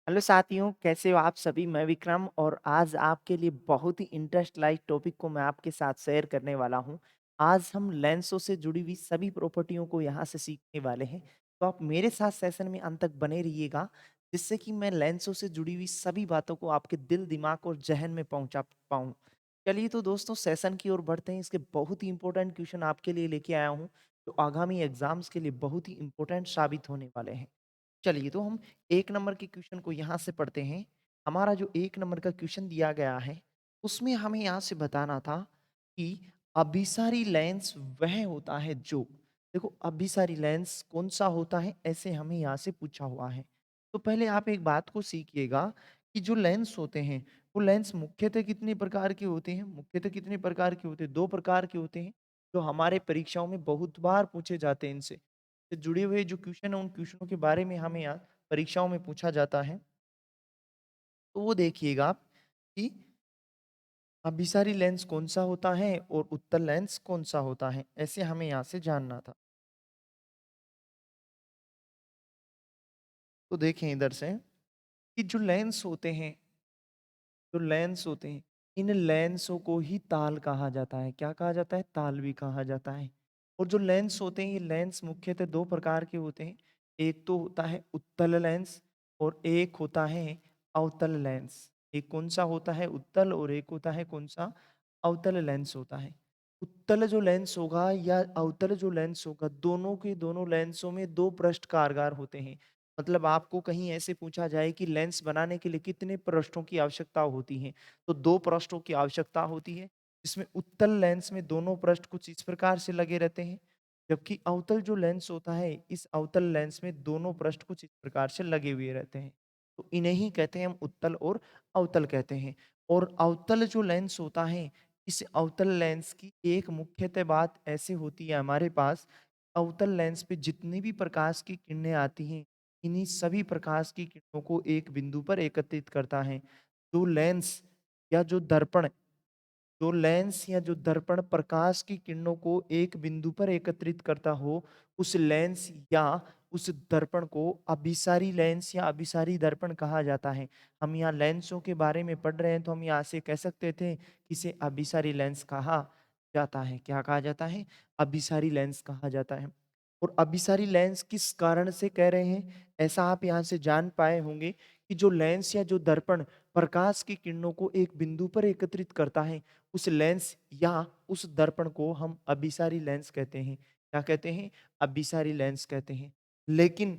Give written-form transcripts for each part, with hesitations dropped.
Hello साथियों, कैसे हो आप सभी? मैं विक्रम और आज आपके लिए बहुत ही इंटरेस्ट लाइक टॉपिक को मैं आपके साथ शेयर करने वाला हूँ। आज हम लेंसों से जुड़ी हुई सभी प्रॉपर्टियों को यहाँ से सीखने वाले हैं। तो आप मेरे साथ सेशन में अंत तक बने रहिएगा, जिससे कि मैं लेंसों से जुड़ी हुई सभी बातों को आपके दिल, दिमाग और ज़हन में पहुँचा पाऊँ। चलिए तो दोस्तों सेशन की ओर बढ़ते हैं। इसके बहुत ही इम्पोर्टेंट क्वेश्चन आपके लिए लेके आया हूँ, जो आगामी एग्ज़ाम्स के लिए बहुत ही इम्पोर्टेंट साबित होने वाले हैं। चलिए तो हम 1 नंबर के क्वेश्चन को यहाँ से पढ़ते हैं। हमारा जो 1 नंबर का क्वेश्चन दिया गया है, उसमें हमें यहाँ से बताना था कि अभिसारी लेंस वह होता है जो देखो अभिसारी लेंस कौन-सा होता है, ऐसे हमें यहाँ से पूछा हुआ है। तो पहले आप एक बात को सीखिएगा कि जो लेंस होते हैं, वो लेंस मुख्यतः कितने प्रकार के होते हैं? मुख्यतः कितने प्रकार के होते हैं? 2 प्रकार के होते हैं, जो हमारे परीक्षाओं में बहुत बार पूछे जाते हैं इनसे। से जुड़े हुए जो क्वेश्चन है उन क्वेश्चनों के बारे में हमें यहाँ परीक्षाओं में पूछा जाता है। तो वो देखिएगा आप कि अभिसारी लेंस कौन-सा होता है और उत्तल लेंस कौन-सा होता है? ऐसे हमें यहाँ से जानना था। तो देखें इधर से कि जो लेंस होते हैं, इन लेंसों को ही ताल कहा जाता है। क्या कहा जाता है? ताल भी कहा जाता है। और जो लेंस होते हैं, ये लेंस मुख्यतः 2 प्रकार के होते हैं। एक तो होता है उत्तल लेंस और एक होता है अवतल लेंस। एक कौन-सा होता है? उत्तल और एक होता है कौन-सा? अवतल लेंस होता है। उत्तल जो लेंस होगा या अवतल जो लेंस होगा, दोनों के दोनों लेंसों में 2 पृष्ठ कारगर होते हैं। मतलब आपको कहीं ऐसे पूछा जाए कि लेंस बनाने के लिए कितने पृष्ठों की आवश्यकता होती है, तो 2 पृष्ठों की आवश्यकता होती है। इसमें उत्तल लेंस में दोनों पृष्ठ कुछ इस प्रकार से लगे रहते हैं, जबकि अवतल जो लेंस होता है, इस अवतल लेंस में दोनों पृष्ठ कुछ इस प्रकार से लगे हुए रहते हैं। तो इन्हें ही कहते हैं हम उत्तल और अवतल कहते हैं। और अवतल जो लेंस होता है, इस अवतल लेंस की एक मुख्यतः बात ऐसे होती है हमारे पास, अवतल लेंस पे जितनी भी प्रकाश की किरणें आती हैं, इन्हीं सभी प्रकाश की किरणों को एक बिंदु पर एकत्रित करता है। जो लेंस या जो दर्पण जो लेंस या जो दर्पण प्रकाश की किरणों को एक बिंदु पर एकत्रित करता हो, उस लेंस या उस दर्पण को अभिसारी लेंस या अभिसारी दर्पण कहा जाता है। हम यहाँ लेंसों के बारे में पढ़ रहे हैं, तो हम यहाँ से कह सकते थे कि इसे अभिसारी लेंस कहा जाता है। क्या कहा जाता है? अभिसारी लेंस कहा जाता है। और अभिसारी लेंस किस कारण से कह रहे हैं? ऐसा आप यहाँ से जान पाए होंगे कि जो लेंस या जो दर्पण प्रकाश की किरणों को एक बिंदु पर एकत्रित करता है, उस लेंस या उस दर्पण को हम अभिसारी लेंस कहते हैं। क्या कहते हैं? अभिसारी लेंस कहते हैं। लेकिन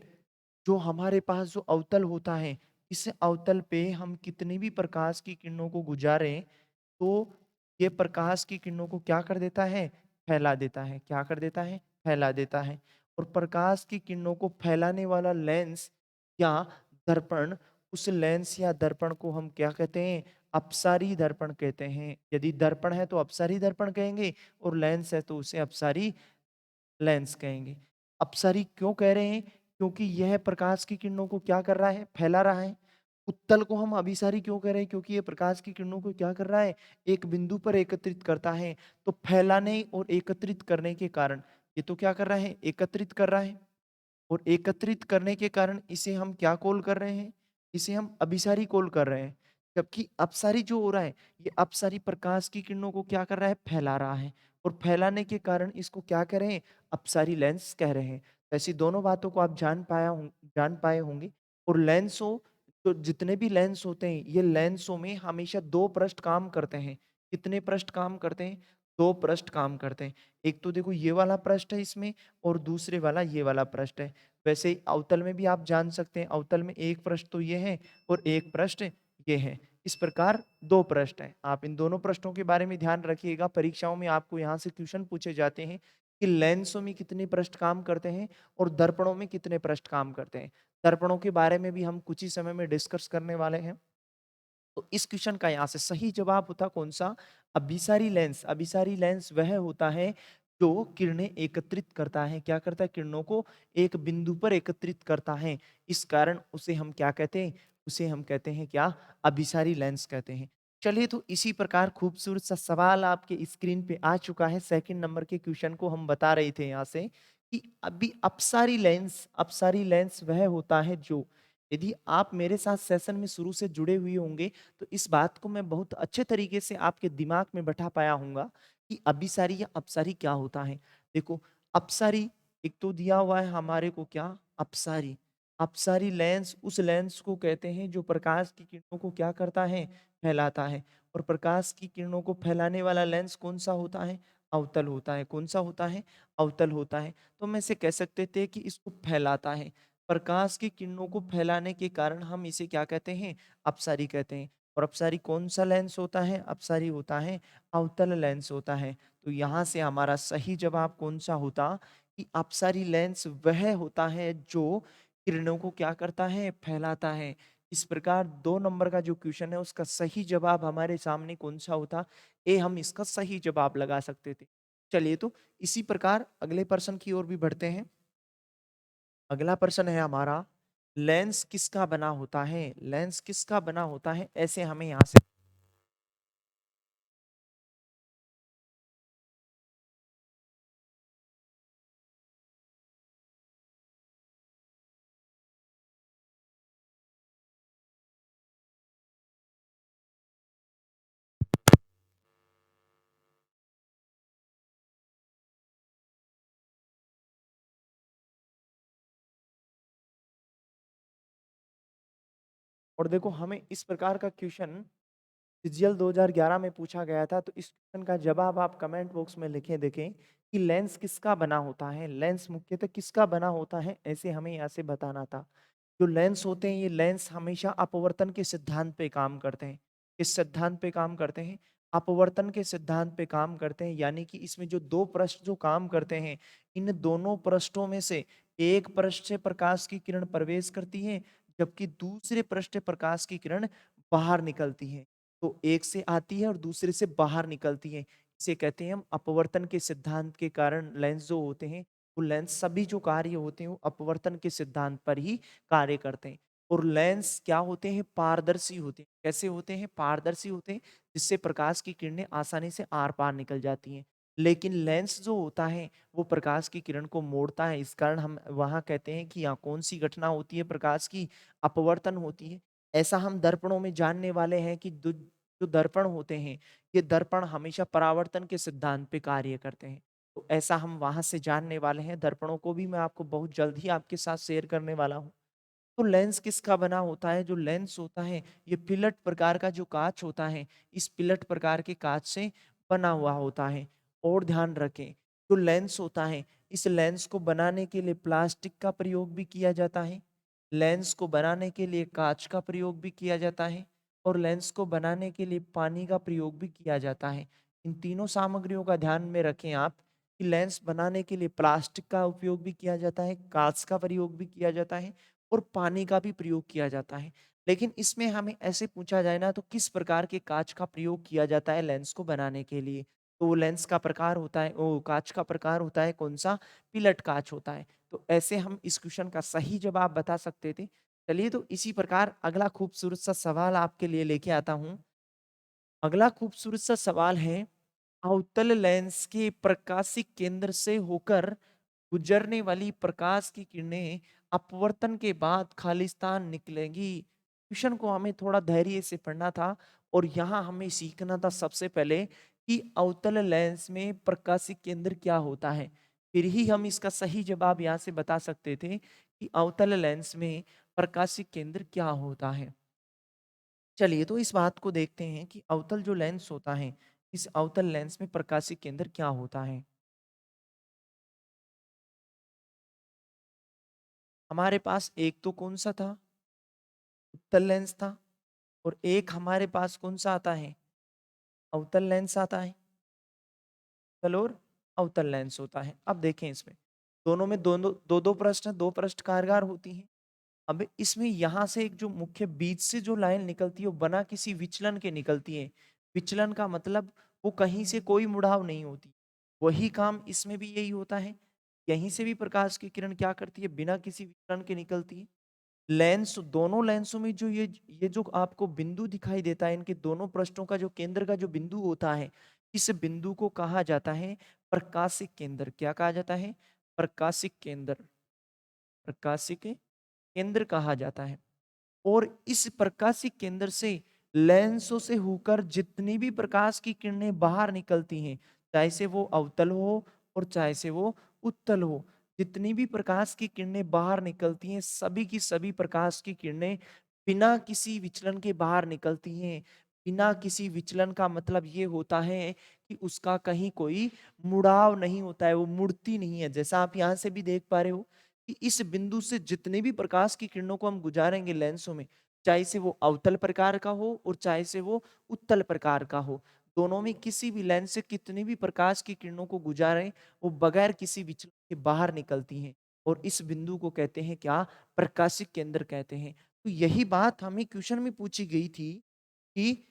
जो हमारे पास जो अवतल होता है, इस अवतल पे हम कितनी भी प्रकाश की किरणों को गुजारें, तो ये प्रकाश की किरणों को क्या कर देता है? फैला देता है। क्या कर देता है? फैला देता है। और प्रकाश की किरणों को फैलाने वाला लेंस या दर्पण, उस लेंस या दर्पण को हम क्या कहते हैं? अपसारी दर्पण कहते हैं। यदि दर्पण है तो अपसारी दर्पण कहेंगे और लेंस है तो उसे अपसारी लेंस कहेंगे। अपसरी क्यों कह रहे हैं? क्योंकि यह प्रकाश की किरणों को क्या कर रहा है? फैला रहा है। उत्तल को हम अभिसारी क्यों कह रहे हैं? क्योंकि ये प्रकाश की किरणों को क्या कर रहा है? एक बिंदु पर एकत्रित करता है। तो फैलाने और एकत्रित करने के कारण ये तो क्या कर रहा है? एकत्रित कर रहा है। और एकत्रित करने के कारण इसे हम क्या कॉल कर रहे हैं? इसे हम अभिसारी कॉल कर रहे हैं। जबकि अपसारी जो हो रहा है, ये अपसारी प्रकाश की किरणों को क्या कर रहा है? फैला रहा है। और फैलाने के कारण इसको क्या कह रहे हैं? अपसारी लेंस कह रहे हैं। ऐसी दोनों बातों को आप जान पाए होंगे। और लेंसों तो जितने भी लेंस होते हैं, ये लेंसों में हमेशा 2 पृष्ठ काम करते हैं। कितने पृष्ठ काम करते हैं? 2 पृष्ठ काम करते हैं। एक तो देखो ये वाला पृष्ठ है इसमें और दूसरे वाला ये वाला पृष्ठ है। वैसे ही अवतल में भी आप जान सकते हैं, अवतल में एक पृष्ठ तो ये है और एक पृष्ठ ये है। इस प्रकार 2 पृष्ठ हैं। आप इन दोनों पृष्ठों के बारे में ध्यान रखिएगा। परीक्षाओं में आपको यहाँ से क्वेश्चन पूछे जाते हैं कि लेंसों में कितने पृष्ठ काम करते हैं और दर्पणों में कितने पृष्ठ काम करते हैं। दर्पणों के बारे में भी हम कुछ ही समय में डिस्कस करने वाले हैं। तो इस क्वेश्चन का यहाँ से सही जवाब होता कौन-सा? अभिसारी लेंस। अभिसारी लेंस वह होता है जो किरणें एकत्रित करता है। क्या करता है? किरणों को एक बिंदु पर एकत्रित करता है। इस कारण उसे हम क्या कहते हैं? उसे हम कहते हैं क्या? अभिसारी लेंस कहते हैं। चलिए तो इसी प्रकार खूबसूरत सा सवाल आपके स्क्रीन पे आ चुका है। सेकंड नंबर के क्वेश्चन को हम बता रहे थे यहाँ से कि अभी अपसारी लेंस वह होता है जो यदि आप मेरे साथ सेशन में शुरू से जुड़े हुए होंगे, तो इस बात को मैं बहुत अच्छे तरीके से आपके दिमाग में बैठा पाया हूँगा कि अभिसारी या अपसारी क्या होता है। देखो, अपसारी एक तो दिया हुआ है हमारे को क्या? अपसारी। अपसारी लेंस उस लेंस को कहते हैं जो प्रकाश की किरणों को क्या करता है? फैलाता है। और प्रकाश की किरणों को फैलाने वाला लेंस कौन-सा होता है? अवतल होता है। कौन-सा होता है? अवतल होता है। तो हम ऐसे कह सकते थे कि इसको फैलाता है। प्रकाश की किरणों को फैलाने के कारण हम इसे क्या कहते हैं? अपसारी कहते हैं। और अपसारी कौन-सा लेंस होता है? अपसारी होता है अवतल लेंस होता है। तो यहाँ से हमारा सही जवाब कौन-सा होता कि अपसारी लेंस वह होता है जो किरणों को क्या करता है? फैलाता है। इस प्रकार 2 नंबर का जो क्वेश्चन है उसका सही जवाब हमारे सामने कौन-सा होता? ए हम इसका सही जवाब लगा सकते थे। चलिए तो इसी प्रकार अगले प्रश्न की ओर भी बढ़ते हैं। अगला प्रश्न है हमारा, लेंस किसका बना होता है? लेंस किसका बना होता है? ऐसे हमें यहाँ से और देखो हमें इस प्रकार का क्वेश्चन सीजीएल 2011 में पूछा गया था, तो इस क्वेश्चन का जवाब आप कमेंट बॉक्स में लिखें देखें कि लेंस किसका बना होता है? लेंस मुख्यतः किसका बना होता है? ऐसे हमें यहाँ से बताना था। जो लेंस होते हैं ये लेंस हमेशा अपवर्तन के सिद्धांत पे काम करते हैं। किस सिद्धांत पे काम करते हैं? अपवर्तन के सिद्धांत पे काम करते हैं, यानी कि इसमें जो 2 पृष्ठ जो काम करते हैं, इन दोनों पृष्ठों में से एक पृष्ठ से प्रकाश की किरण प्रवेश करती है, जबकि दूसरे पृष्ठ से प्रकाश की किरण बाहर निकलती है। तो एक से आती है और दूसरे से बाहर निकलती है। इसे कहते हैं हम अपवर्तन के सिद्धांत के कारण लेंस जो होते हैं, वो लेंस सभी जो कार्य होते हैं वो अपवर्तन के सिद्धांत पर ही कार्य करते हैं। और लेंस क्या होते हैं? पारदर्शी होते हैं। कैसे होते हैं? पारदर्शी होते हैं, जिससे प्रकाश की किरणें आसानी से आर पार निकल जाती हैं। लेकिन लेंस जो होता है वो प्रकाश की किरण को मोड़ता है। इस कारण हम वहां कहते हैं कि यहाँ कौन सी घटना होती है? प्रकाश की अपवर्तन होती है। ऐसा हम दर्पणों में जानने वाले हैं कि जो दर्पण होते हैं, ये दर्पण हमेशा परावर्तन के सिद्धांत पे कार्य करते हैं। तो ऐसा हम वहां से जानने वाले हैं। दर्पणों को भी मैं आपको बहुत जल्द ही आपके साथ शेयर करने वाला हूँ। तो लेंस किसका बना होता है? जो लेंस होता है ये फिलट प्रकार का जो कांच होता है, इस फिलट प्रकार के कांच से बना हुआ होता है। और ध्यान रखें, जो लेंस होता है इस लेंस को बनाने के लिए प्लास्टिक का प्रयोग भी किया जाता है, लेंस को बनाने के लिए कांच का प्रयोग भी किया जाता है, और लेंस को बनाने के लिए पानी का प्रयोग भी किया जाता है। इन तीनों सामग्रियों का ध्यान में रखें आप कि लेंस बनाने के लिए प्लास्टिक का उपयोग भी किया जाता है, कांच का प्रयोग भी किया जाता है, और पानी का भी प्रयोग किया जाता है। लेकिन इसमें हमें ऐसे पूछा जाए ना, तो किस प्रकार के कांच का प्रयोग किया जाता है लेंस को बनाने के लिए? तो वो लेंस का प्रकार होता है, वो कांच का प्रकार होता है कौन सा? पिलट कांच होता है। तो ऐसे हम इस क्वेश्चन का सही जवाब बता सकते थे। चलिए तो इसी प्रकार अगला खूबसूरत सा सवाल आपके लिए लेके आता हूँ। अगला खूबसूरत सा सवाल है, अवतल लेंस के प्रकाशिक केंद्र से होकर गुजरने वाली प्रकाश की किरणें अपवर्तन के बाद खालिस्तान निकलेंगी। क्वेश्चन को हमें थोड़ा धैर्य से पढ़ना था, और यहाँ हमें सीखना था सबसे पहले कि अवतल लेंस में प्रकाशिक केंद्र क्या होता है। फिर ही हम इसका सही जवाब यहाँ से बता सकते थे कि अवतल लेंस में प्रकाशिक केंद्र क्या होता है। चलिए तो इस बात को देखते हैं कि अवतल जो लेंस होता है, इस अवतल लेंस में प्रकाशिक केंद्र क्या होता है। हमारे पास एक तो कौन सा था? उत्तल लेंस था। और एक हमारे पास कौन सा आता है? अवतल लेंस आता है। उत्तल और अवतल लेंस होता है। अब देखें इसमें दोनों में दोनों दो दो पृष्ठ हैं, दो पृष्ठ कारगर होती हैं। अब इसमें यहाँ से एक जो मुख्य बीच से जो लाइन निकलती है वो बना किसी विचलन के निकलती है। विचलन का मतलब वो कहीं से कोई मुड़ाव नहीं होती। वही काम इसमें भी यही होता है। यहीं से भी प्रकाश की किरण क्या करती है? बिना किसी विचलन के निकलती है। लेंस दोनों लेंसों में जो ये जो आपको बिंदु दिखाई देता है, इनके दोनों पृष्ठों का जो केंद्र का जो बिंदु होता है, इस बिंदु को कहा जाता है प्रकाशिक केंद्र। क्या कहा जाता है? प्रकाशिक केंद्र। प्रकाशिक केंद्र कहा जाता है। और इस प्रकाशिक केंद्र से लेंसों से होकर जितनी भी प्रकाश की किरणें बाहर निकलती हैं, चाहे से वो अवतल हो और चाहे से वो उत्तल हो, जितनी भी प्रकाश की किरणें बाहर निकलती हैं, सभी की सभी प्रकाश की किरणें बिना किसी विचलन के बाहर निकलती हैं। बिना किसी विचलन का मतलब ये होता है कि उसका कहीं कोई मुड़ाव नहीं होता है, वो मुड़ती नहीं है। जैसा आप यहाँ से भी देख पा रहे हो कि इस बिंदु से जितने भी प्रकाश की किरणों को हम गुजारेंगे लेंसों में, चाहे से वो अवतल प्रकार का हो और चाहे से वो उत्तल प्रकार का हो, दोनों में किसी भी लेंस से कितनी भी प्रकाश की किरणों को गुजारें, वो बगैर किसी विचलन के बाहर निकलती हैं। और इस बिंदु को कहते हैं क्या? प्रकाशिक केंद्र कहते हैं। तो यही बात हमें क्वेश्चन में पूछी गई थी कि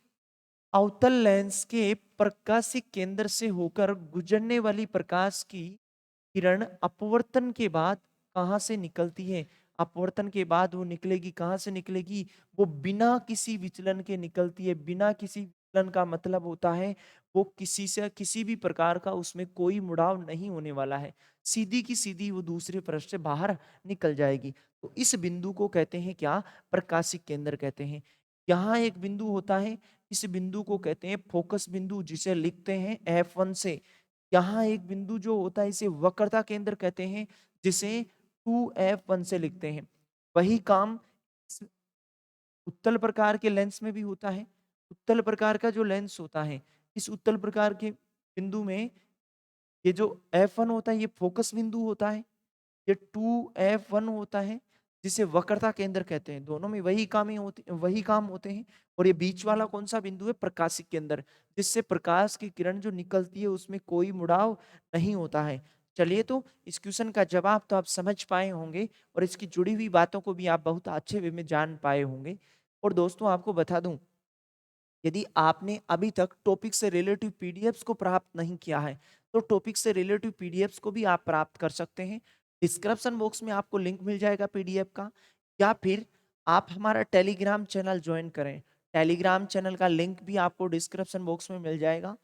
अवतल लेंस के प्रकाशिक केंद्र से होकर गुजरने वाली प्रकाश की किरण अपवर्तन के बाद कहाँ से निकलती है? अपवर्तन के बाद वो निकलेगी, कहाँ से निकलेगी? वो बिना किसी विचलन के निकलती है। बिना किसी विचलन का मतलब होता है वो किसी से किसी भी प्रकार का उसमें कोई मुड़ाव नहीं होने वाला है। सीधी की सीधी वो दूसरे पृष्ठ से बाहर निकल जाएगी। तो इस बिंदु को कहते हैं क्या? प्रकाशिक केंद्र कहते हैं। यहाँ एक बिंदु होता है, इस बिंदु को कहते हैं फोकस बिंदु, जिसे लिखते हैं F1 से। यहाँ एक बिंदु जो होता है इसे वक्रता केंद्र कहते हैं, जिसे 2F1 से लिखते हैं। वही काम इस उत्तल प्रकार के लेंस में भी होता है। उत्तल प्रकार का जो लेंस होता है, इस उत्तल प्रकार के बिंदु में ये जो F1 होता है ये फोकस बिंदु होता है, ये 2F1 होता है जिसे वक्रता केंद्र कहते हैं। दोनों में वही काम होते हैं। और ये बीच वाला कौन सा बिंदु है? प्रकाशिक केंद्र, जिससे प्रकाश की किरण जो निकलती है उसमें कोई मुड़ाव नहीं होता है। चलिए, तो इस क्वेश्चन का जवाब तो आप समझ पाए होंगे और इसकी जुड़ी हुई बातों को भी आप बहुत अच्छे वे में जान पाए होंगे। और दोस्तों, आपको बता दूं, यदि आपने अभी तक टॉपिक से रिलेटिव पीडीएफ्स को प्राप्त नहीं किया है, तो टॉपिक से रिलेटिव पीडीएफ्स को भी आप प्राप्त कर सकते हैं। डिस्क्रिप्शन बॉक्स में आपको लिंक मिल जाएगा पीडीएफ का, या फिर आप हमारा टेलीग्राम चैनल ज्वाइन करें। टेलीग्राम चैनल का लिंक भी आपको डिस्क्रिप्शन बॉक्स में मिल जाएगा।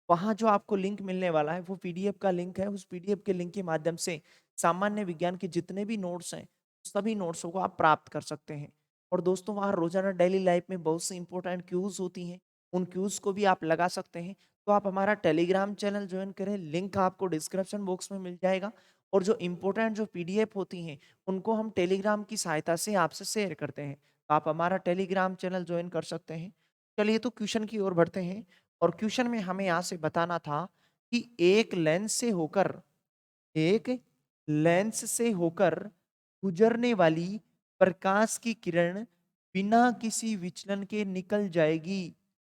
वहाँ जो आपको लिंक मिलने वाला है वो पीडीएफ का लिंक है। उस पीडीएफ के लिंक के माध्यम से सामान्य विज्ञान के जितने भी नोट्स हैं, सभी नोट्सों को आप प्राप्त कर सकते हैं। और दोस्तों, वहाँ रोजाना डेली लाइफ में बहुत सी इंपॉर्टेंट क्यूज होती हैं, उन क्यूज को भी आप लगा सकते हैं। तो आप हमारा टेलीग्राम चैनल ज्वाइन करें, लिंक आपको डिस्क्रिप्शन बॉक्स में मिल जाएगा। और जो इंपॉर्टेंट जो पीडीएफ होती हैं उनको हम टेलीग्राम की सहायता से आपसे शेयर करते हैं। तो आप हमारा टेलीग्राम चैनल ज्वाइन कर सकते हैं। चलिए, तो क्वेश्चन की ओर बढ़ते हैं। और क्वेश्चन में हमें यहाँ से बताना था कि एक लेंस से होकर गुजरने वाली प्रकाश की किरण बिना किसी विचलन के निकल जाएगी।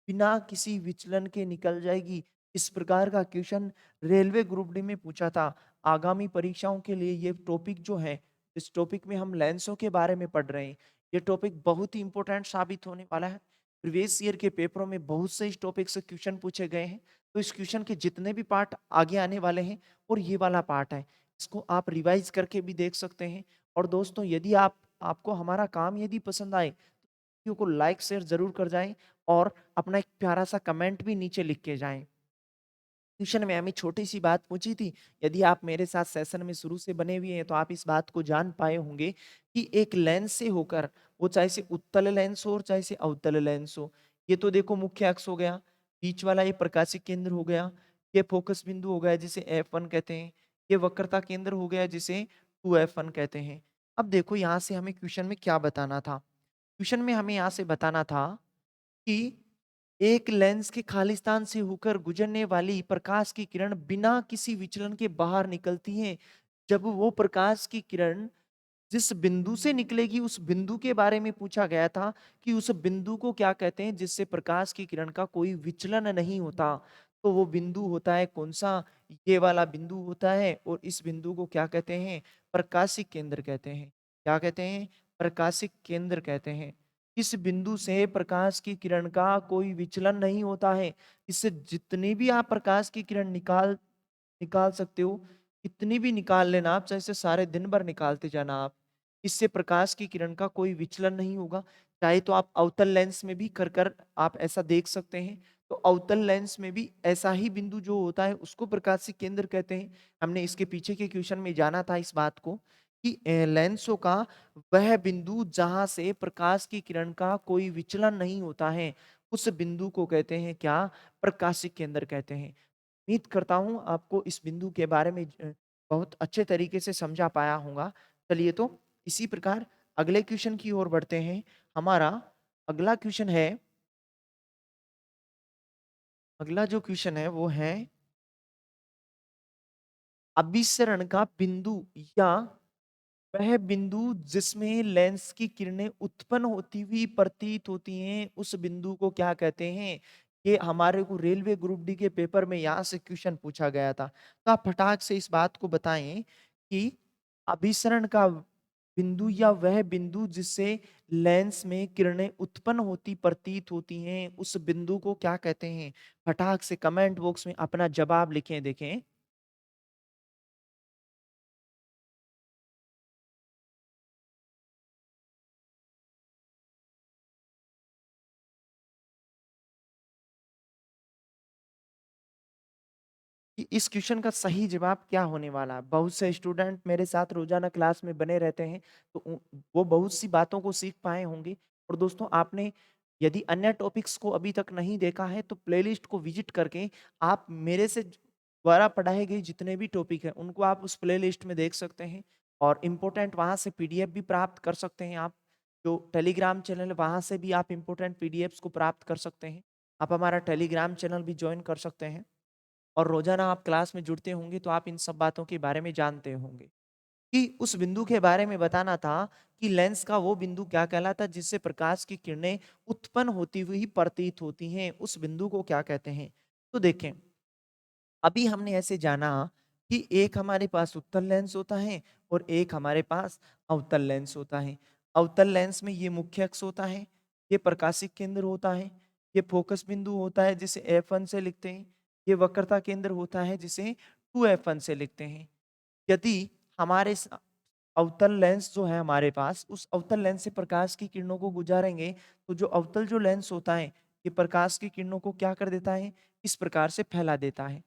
बिना किसी विचलन के निकल जाएगी। इस प्रकार का क्वेश्चन रेलवे ग्रुप डी में पूछा था। आगामी परीक्षाओं के लिए ये टॉपिक जो है, इस टॉपिक में हम लेंसों के बारे में पढ़ रहे हैं। ये टॉपिक बहुत ही इंपॉर्टेंट साबित होने वाला है। प्रीवियस ईयर के पेपरों में बहुत से इस टॉपिक से क्वेश्चन पूछे गए हैं। तो इस क्वेश्चन के जितने भी पार्ट आगे आने वाले हैं और ये वाला पार्ट है, इसको आप रिवाइज करके भी देख सकते हैं। और दोस्तों, यदि आपको हमारा काम यदि पसंद आए, तो वीडियो को लाइक शेयर जरूर कर जाएं और अपना एक प्यारा सा कमेंट भी नीचे लिख के जाएं। ट्यूशन में हमें छोटी सी बात पूछी थी। यदि आप मेरे साथ सेशन में शुरू से बने हुए हैं तो आप इस बात को जान पाए होंगे कि एक लेंस से होकर, वो चाहे से उत्तल लेंस हो और चाहे से अवतल लेंस हो, ये तो देखो मुख्य अक्ष हो गया, बीच वाला ये प्रकाशिक केंद्र हो गया, ये फोकस बिंदु हो गया जिसे F1 कहते हैं, ये वक्रता केंद्र हो गया जिसे 2F1 कहते हैं। अब देखो यहाँ से हमें क्वेश्चन में क्या बताना था। क्वेश्चन में हमें यहाँ से बताना था कि एक लेंस के खाली स्थान से होकर गुजरने वाली प्रकाश की किरण बिना किसी विचलन के बाहर निकलती है। जब वो प्रकाश की किरण जिस बिंदु से निकलेगी उस बिंदु के बारे में पूछा गया था कि उस बिंदु को क्या कहते हैं जिससे प्रकाश की किरण का कोई विचलन नहीं होता। तो वो बिंदु होता है कौन सा? ये वाला बिंदु होता है। और इस बिंदु को क्या कहते हैं? प्रकाशिक केंद्र कहते हैं। क्या कहते हैं? प्रकाशिक केंद्र कहते हैं। इस बिंदु से प्रकाश की किरण का कोई विचलन नहीं होता है। इससे जितनी भी आप प्रकाश की किरण निकाल निकाल सकते हो, कितनी भी निकाल लेना आप, चाहे से सारे दिन भर निकालते जाना आप, इससे प्रकाश की किरण का कोई विचलन नहीं होगा। चाहे तो आप अवतल लेंस में भी कर कर आप ऐसा देख सकते हैं। तो अवतल लेंस में भी ऐसा ही बिंदु जो होता है उसको प्रकाशिक केंद्र कहते हैं। हमने इसके पीछे के क्वेश्चन में जाना था इस बात को कि लेंसों का वह बिंदु जहां से प्रकाश की किरण का कोई विचलन नहीं होता है, उस बिंदु को कहते हैं क्या? प्रकाशिक केंद्र कहते हैं। उम्मीद करता हूं आपको इस बिंदु के बारे में बहुत अच्छे तरीके से समझा पाया होगा। चलिए तो इसी प्रकार अगले क्वेश्चन की ओर बढ़ते हैं। हमारा अगला क्वेश्चन है, अगला जो क्वेश्चन है वो है अभिसरण का बिंदु या वह बिंदु जिसमें लेंस की किरणें उत्पन्न होती हुई प्रतीत होती हैं, उस बिंदु को क्या कहते हैं? ये हमारे को रेलवे ग्रुप डी के पेपर में यहाँ से क्वेश्चन पूछा गया था। तो आप फटाक से इस बात को बताएं कि अभिसरण का बिंदु या वह बिंदु जिससे लेंस में किरणें उत्पन्न होती प्रतीत होती हैं, उस बिंदु को क्या कहते हैं? फटाक से कमेंट बॉक्स में अपना जवाब लिखें। देखें, कि इस क्वेश्चन का सही जवाब क्या होने वाला है। बहुत से स्टूडेंट मेरे साथ रोजाना क्लास में बने रहते हैं, तो वो बहुत सी बातों को सीख पाए होंगे। और दोस्तों, आपने यदि अन्य टॉपिक्स को अभी तक नहीं देखा है तो प्लेलिस्ट को विजिट करके आप मेरे से द्वारा पढ़ाए गए जितने भी टॉपिक हैं उनको आप उस प्लेलिस्ट में देख सकते हैं। और इम्पोर्टेंट वहां से पीडीएफ भी प्राप्त कर सकते हैं। आप जो टेलीग्राम चैनल है वहां से भी आप इम्पोर्टेंट पीडीएफ्स को प्राप्त कर सकते हैं। आप हमारा टेलीग्राम चैनल भी ज्वाइन कर सकते हैं। और रोजाना आप क्लास में जुड़ते होंगे तो आप इन सब बातों के बारे में जानते होंगे। कि उस बिंदु के बारे में बताना था कि लेंस का वो बिंदु क्या कहलाता है जिससे प्रकाश की किरणें उत्पन्न होती हुई प्रतीत होती हैं, उस बिंदु को क्या कहते हैं? तो देखें, अभी हमने ऐसे जाना कि एक हमारे पास उत्तल लेंस होता है और एक हमारे पास अवतल लेंस होता है। अवतल लेंस में ये मुख्य अक्ष होता है, ये प्रकाशिक केंद्र होता है, ये फोकस बिंदु होता है जिसे F1 से लिखते हैं, ये वक्रता केंद्र होता है जिसे 2F1 से लिखते हैं। यदि हमारे अवतल लेंस जो है हमारे पास, उस अवतल लेंस से प्रकाश की किरणों को गुजारेंगे तो जो अवतल जो लेंस होता है ये प्रकाश की किरणों को क्या कर देता है? इस प्रकार से फैला देता है।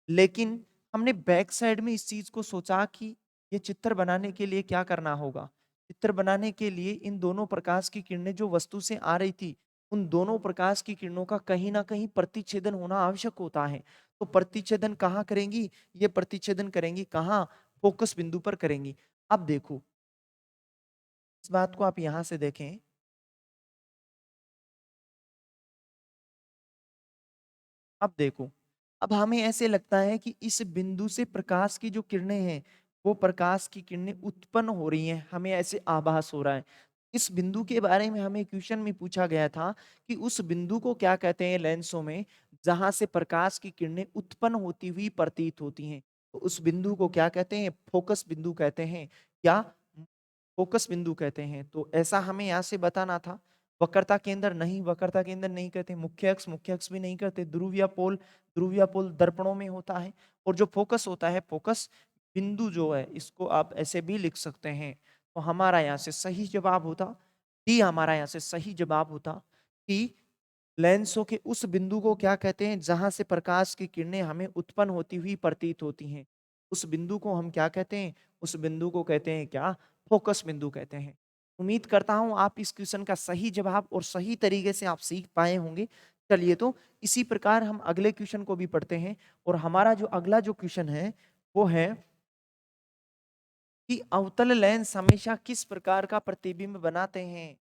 लेकिन हमने बैक साइड में इस चीज को सोचा कि ये चित्र बनाने के लिए क्या करना होगा? चित्र बनाने के लिए इन दोनों प्रकाश की किरणें जो वस्तु से आ रही थी, उन दोनों प्रकाश की किरणों का कहीं ना कहीं प्रतिच्छेदन होना आवश्यक होता है। तो प्रतिच्छेदन कहाँ करेंगी? ये प्रतिच्छेदन करेंगी कहाँ? फोकस बिंदु पर करेंगी। अब देखो, इस बात को आप यहां से देखें। अब देखो, अब हमें ऐसे लगता है कि इस बिंदु से प्रकाश की जो किरणें हैं, वो प्रकाश की किरणें उत्पन्न हो रही हैं, हमें ऐसे आभास हो रहा है। इस बिंदु के बारे में हमें क्वेश्चन में पूछा गया था कि उस बिंदु को क्या कहते हैं लेंसों में, जहां से प्रकाश की किरणें उत्पन्न होती हुई प्रतीत होती हैं। तो उस बिंदु को क्या कहते हैं? फोकस बिंदु कहते हैं। क्या? फोकस बिंदु कहते हैं। तो ऐसा हमें यहाँ से बताना था। वक्रता केंद्र नहीं, वक्रता केंद्र नहीं कहते। मुख्य अक्ष भी नहीं कहते। ध्रुवीय पोल दर्पणों में होता है। और जो फोकस होता है, फोकस बिंदु जो है, इसको आप ऐसे भी लिख सकते हैं। तो हमारा यहाँ से सही जवाब होता, डी हमारा यहाँ से सही जवाब होता कि लेंसों के उस बिंदु को क्या कहते हैं जहां से प्रकाश की किरणें हमें उत्पन्न होती हुई प्रतीत होती हैं। उस बिंदु को हम क्या कहते हैं? उस बिंदु को कहते हैं क्या? फोकस बिंदु कहते हैं। उम्मीद करता हूं आप इस क्वेश्चन का सही जवाब और सही तरीके से आप सीख पाए होंगे। चलिए तो इसी प्रकार हम अगले क्वेश्चन को भी पढ़ते हैं। और हमारा जो अगला जो क्वेश्चन है वो है कि अवतल लेंस हमेशा किस प्रकार का प्रतिबिंब बनाते हैं?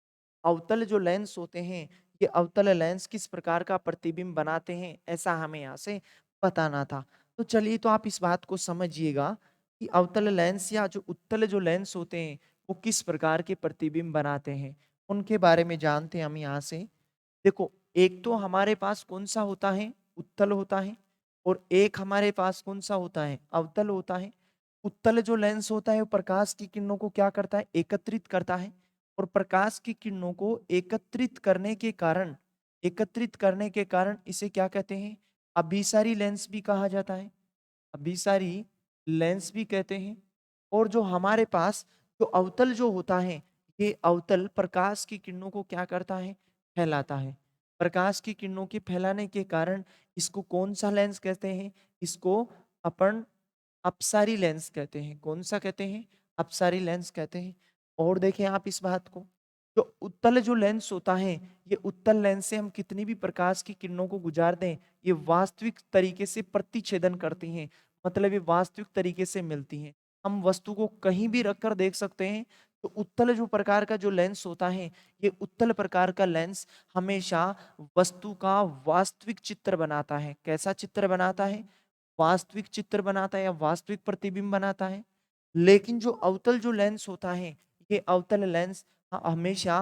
अवतल जो लेंस होते हैं, ये अवतल लेंस किस प्रकार का प्रतिबिंब बनाते हैं, ऐसा हमें यहाँ से बताना था। तो चलिए तो आप इस बात को समझिएगा कि अवतल लेंस या जो उत्तल जो लेंस होते हैं वो किस प्रकार के प्रतिबिंब बनाते हैं, उनके बारे में जानते हैं हम यहाँ से। देखो, एक तो हमारे पास कौन सा होता है? उत्तल होता है। और एक हमारे पास कौन सा होता है? अवतल होता है। उत्तल जो लेंस होता है वो प्रकाश की किरणों को क्या करता है? एकत्रित करता है। और प्रकाश की किरणों को एकत्रित करने के कारण इसे क्या कहते हैं? अभिसारी लेंस भी कहा जाता है। अभिसारी लेंस भी कहते हैं। और जो हमारे पास जो अवतल जो होता है, ये अवतल प्रकाश की किरणों को क्या करता है? फैलाता है। प्रकाश की किरणों के फैलाने के कारण इसको कौन सा लेंस कहते हैं? इसको अपन अपसारी लेंस कहते हैं। कौन सा कहते हैं? अपसारी लेंस कहते हैं। और देखें आप इस बात को, जो उत्तल जो लेंस होता है, ये उत्तल लेंस से हम कितनी भी प्रकाश की किरणों को गुजार दें, ये वास्तविक तरीके से प्रतिच्छेदन करती हैं, मतलब ये वास्तविक तरीके से मिलती हैं। हम वस्तु को कहीं भी रखकर देख सकते हैं। तो उत्तल जो प्रकार का जो लेंस होता है, ये उत्तल प्रकार का लेंस हमेशा वस्तु का वास्तविक चित्र बनाता है। कैसा चित्र बनाता है? वास्तविक चित्र बनाता है या वास्तविक प्रतिबिंब बनाता है। लेकिन जो अवतल जो लेंस होता है, ये अवतल लेंस हमेशा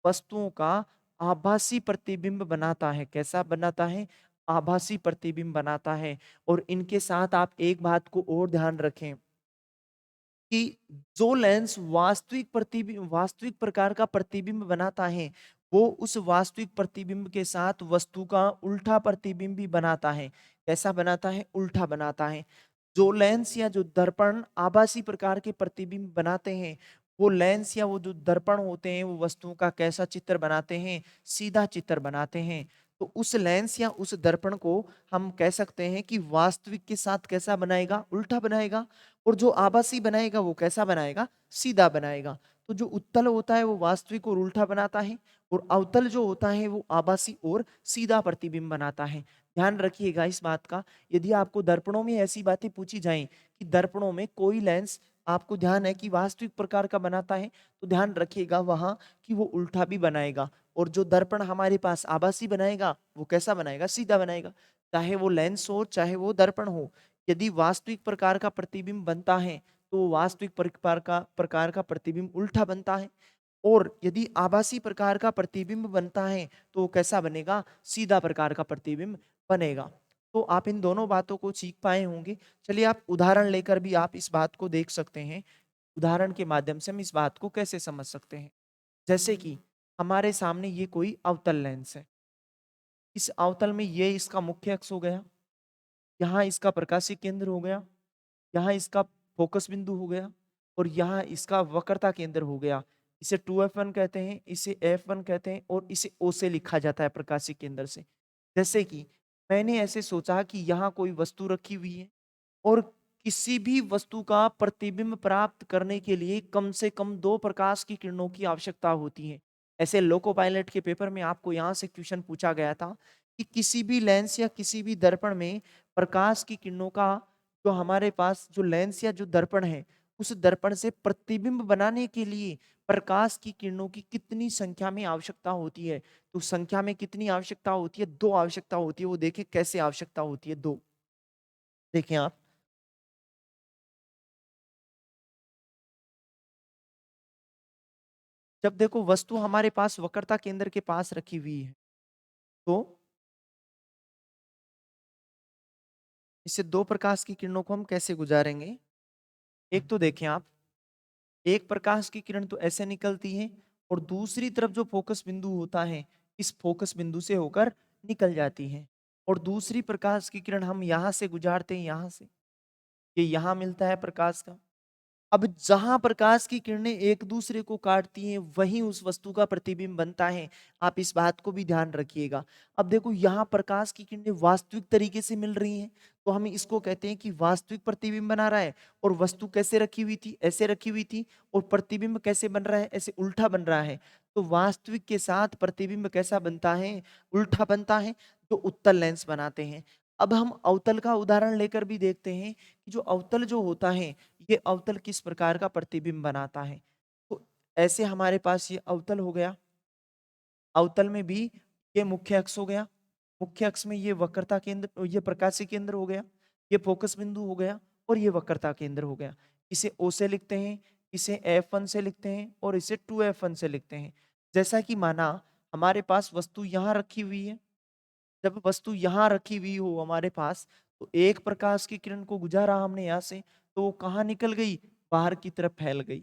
वस्तुओं का आभासी प्रतिबिंब बनाता है। कैसा बनाता है? आभासी प्रतिबिंब बनाता है। और इनके साथ आप एक बात को और ध्यान रखें कि जो लेंस वास्तविक प्रकार का प्रतिबिंब बनाता है, वो उस वास्तविक प्रतिबिंब के साथ वस्तु का उल्टा प्रतिबिंब भी बनाता है। कैसा बनाता है? उल्टा बनाता है। जो लेंस या जो दर्पण आभासी प्रकार के प्रतिबिंब बनाते हैं, वो लेंस या वो जो दर्पण होते हैं, वो वस्तुओं का कैसा चित्र बनाते हैं? सीधा चित्र बनाते हैं। तो उस लेंस या उस दर्पण को हम कह सकते हैं कि वास्तविक के साथ कैसा बनाएगा? उल्टा बनाएगा। और जो आभासी बनाएगा वो कैसा बनाएगा? सीधा बनाएगा। तो जो उत्तल होता है वो वास्तविक और उल्टा बनाता है, और अवतल जो होता है वो आभासी और सीधा प्रतिबिंब बनाता है। ध्यान रखिएगा इस बात का। यदि आपको दर्पणों में ऐसी बातें पूछी जाएं कि दर्पणों में कोई लेंस आपको ध्यान है कि वास्तविक प्रकार का बनाता है, तो ध्यान रखिएगा वहां कि वो उल्टा भी बनाएगा। और जो दर्पण हमारे पास आभासी बनाएगा, वो कैसा बनाएगा? सीधा बनाएगा। चाहे वो लेंस हो चाहे वो दर्पण हो, यदि वास्तविक प्रकार का प्रतिबिंब बनता है, तो वास्तविक प्रकार का प्रतिबिंब उल्टा बनता है। और यदि आभासी प्रकार का प्रतिबिंब बनता है, तो वो कैसा बनेगा? सीधा प्रकार का प्रतिबिंब बनेगा। तो आप इन दोनों बातों को सीख पाए होंगे। चलिए आप उदाहरण लेकर भी आप इस बात को देख सकते हैं। उदाहरण के माध्यम से हम इस बात को कैसे समझ सकते हैं। जैसे कि हमारे सामने ये कोई अवतल लेंस है। इस अवतल में ये इसका मुख्य अक्ष हो गया, यहाँ इसका प्रकाशीय केंद्र हो गया, यहाँ इसका फोकस बिंदु हो गया, और यहाँ इसका वक्रता केंद्र हो गया। इसे 2F1 कहते हैं, इसे F1 कहते हैं, और इसे O से लिखा जाता है, प्रकाशीय केंद्र से। जैसे कि मैंने ऐसे सोचा कि यहाँ कोई वस्तु रखी हुई है, और किसी भी वस्तु का प्रतिबिंब प्राप्त करने के लिए कम से कम 2 प्रकाश की किरणों की आवश्यकता होती है। ऐसे लोको पायलट के पेपर में आपको यहाँ से क्वेश्चन पूछा गया था कि किसी भी लेंस या किसी भी दर्पण में प्रकाश की किरणों का, जो हमारे पास जो लेंस या जो दर्पण है, उस दर्पण से प्रतिबिंब बनाने के लिए प्रकाश की किरणों की कितनी संख्या में आवश्यकता होती है। तो संख्या में कितनी आवश्यकता होती है? 2 आवश्यकता होती है। वो देखें कैसे आवश्यकता होती है 2। देखें आप, जब देखो वस्तु हमारे पास वक्रता केंद्र के पास रखी हुई है, तो इससे 2 प्रकाश की किरणों को हम कैसे गुजारेंगे? एक तो देखें आप, एक प्रकाश की किरण तो ऐसे निकलती है, और दूसरी तरफ जो फोकस बिंदु होता है, इस फोकस बिंदु से होकर निकल जाती है। और दूसरी प्रकाश की किरण हम यहाँ से गुजारते हैं, यहाँ से, ये यहाँ मिलता है प्रकाश का। अब जहां प्रकाश की किरणें एक दूसरे को काटती हैं, वहीं उस वस्तु का प्रतिबिंब बनता है। आप इस बात को भी ध्यान रखिएगा। अब देखो यहाँ प्रकाश की किरणें वास्तविक तरीके से मिल रही हैं, तो हम इसको कहते हैं कि वास्तविक प्रतिबिंब बना रहा है। और वस्तु कैसे रखी हुई थी? ऐसे रखी हुई थी। और प्रतिबिंब कैसे बन रहा है? ऐसे उल्टा बन रहा है। तो वास्तविक के साथ प्रतिबिंब कैसा बनता है? उल्टा बनता है, जो उत्तल लेंस बनाते हैं। अब हम अवतल का उदाहरण लेकर भी देखते हैं कि जो अवतल जो होता है, ये अवतल किस प्रकार का प्रतिबिंब बनाता है। तो ऐसे हमारे पास ये अवतल हो गया। अवतल में भी ये मुख्य अक्ष हो गया। मुख्य अक्ष में ये वक्रता केंद्र, ये प्रकाशीय केंद्र हो गया, ये फोकस बिंदु हो गया, और ये वक्रता केंद्र हो गया। इसे O से लिखते हैं, इसे F1 से लिखते हैं, और इसे 2F1 से लिखते हैं। जैसा कि माना हमारे पास वस्तु यहाँ रखी हुई है। जब वस्तु यहाँ रखी हुई हो हमारे पास, तो एक प्रकाश की किरण को गुजारा हमने यहाँ से, तो वो कहाँ निकल गई? बाहर की तरफ फैल गई।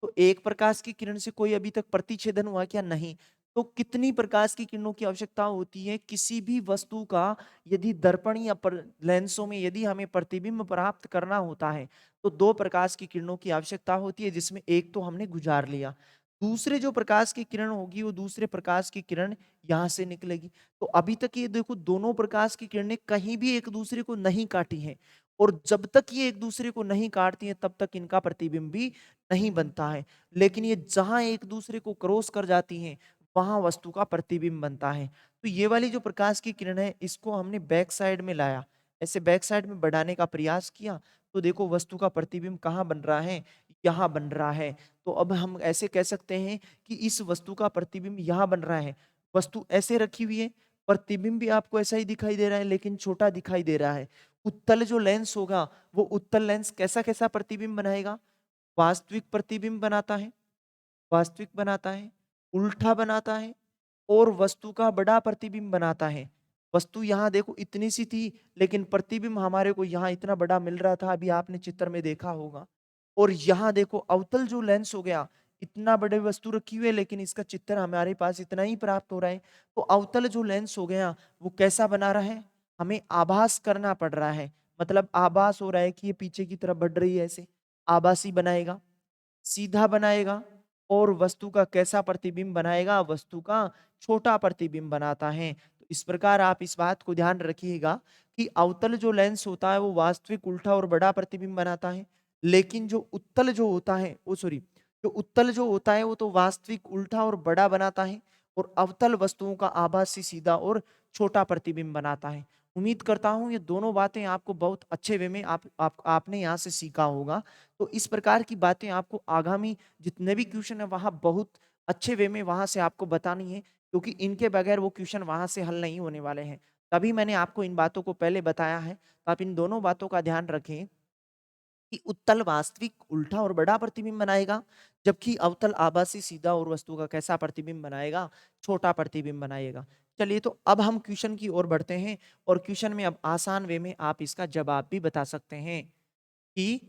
तो एक प्रकाश की किरण से कोई अभी तक प्रतिच्छेदन हुआ क्या? नहीं। तो कितनी प्रकाश की किरणों की आवश्यकता होती है किसी भी वस्तु का? यदि दर्पण या लेंसों में यदि हमें प्रतिबिंब प्राप्त करना होता है, तो 2 प्रकाश की किरणों की आवश्यकता होती है, जिसमें एक तो हमने गुजार लिया। दूसरे जो प्रकाश की किरण होगी, वो दूसरे प्रकाश की किरण यहाँ से निकलेगी। तो अभी तक ये देखो दोनों प्रकाश की किरणें कहीं भी एक दूसरे को नहीं काटी हैं, और जब तक ये एक दूसरे को नहीं काटती हैं, तब तक इनका प्रतिबिंब भी नहीं बनता है। लेकिन ये जहाँ एक दूसरे को क्रॉस कर जाती हैं, वहाँ वस्तु का प्रतिबिंब बनता है। तो ये वाली जो प्रकाश की किरण है, इसको हमने बैक साइड में लाया, ऐसे बैक साइड में बढ़ाने का प्रयास किया, तो देखो वस्तु का प्रतिबिंब कहाँ बन रहा है, यहाँ बन रहा है। तो अब हम ऐसे कह सकते हैं कि इस वस्तु का प्रतिबिंब यहाँ बन रहा है। वस्तु ऐसे रखी हुई है, प्रतिबिंब भी आपको ऐसा ही दिखाई दे रहा है, लेकिन छोटा दिखाई दे रहा है। उत्तल जो लेंस होगा, वो उत्तल लेंस कैसा कैसा प्रतिबिंब बनाएगा? वास्तविक प्रतिबिंब बनाता है, वास्तविक बनाता है, उल्टा बनाता है, और वस्तु का बड़ा प्रतिबिंब बनाता है। वस्तु यहाँ देखो इतनी सी थी, लेकिन प्रतिबिंब हमारे को यहाँ इतना बड़ा मिल रहा था, अभी आपने चित्र में देखा होगा। और यहाँ देखो अवतल जो लेंस हो गया, इतना बड़े वस्तु रखी हुई है, लेकिन इसका चित्र हमारे पास इतना ही प्राप्त हो रहा है। तो अवतल जो लेंस हो गया, वो कैसा बना रहा है? हमें आभास करना पड़ रहा है, मतलब आभास हो रहा है कि ये पीछे की तरफ बढ़ रही है, ऐसे आभासी बनाएगा, सीधा बनाएगा। और वस्तु का कैसा प्रतिबिंब बनाएगा? वस्तु का छोटा प्रतिबिंब बनाता है। तो इस प्रकार आप इस बात को ध्यान रखिएगा कि अवतल जो लेंस होता है, वो वास्तविक उल्टा और बड़ा प्रतिबिंब बनाता है। लेकिन जो उत्तल जो होता है, वो सॉरी, जो उत्तल जो होता है, वो तो वास्तविक उल्टा और बड़ा बनाता है, और अवतल वस्तुओं का आभासी सीधा और छोटा प्रतिबिंब बनाता है। उम्मीद करता हूं ये दोनों बातें आपको बहुत अच्छे वे में आपने यहाँ से सीखा होगा। तो इस प्रकार की बातें आपको आगामी जितने भी क्वेश्चन है, वहां बहुत अच्छे वे में वहां से आपको बतानी है, क्योंकि इनके बगैर वो क्वेश्चन वहां से हल नहीं होने वाले हैं। तभी मैंने आपको इन बातों को पहले बताया है। तो आप इन दोनों बातों का ध्यान रखें कि उत्तल वास्तविक उल्टा और बड़ा प्रतिबिंब बनाएगा, जबकि अवतल आभासी सीधा और वस्तु का कैसा प्रतिबिंब बनाएगा? छोटा प्रतिबिंब बनाएगा। चलिए, तो अब हम क्वेश्चन की ओर बढ़ते हैं, और क्वेश्चन में अब आसान वे में आप इसका जवाब भी बता सकते हैं कि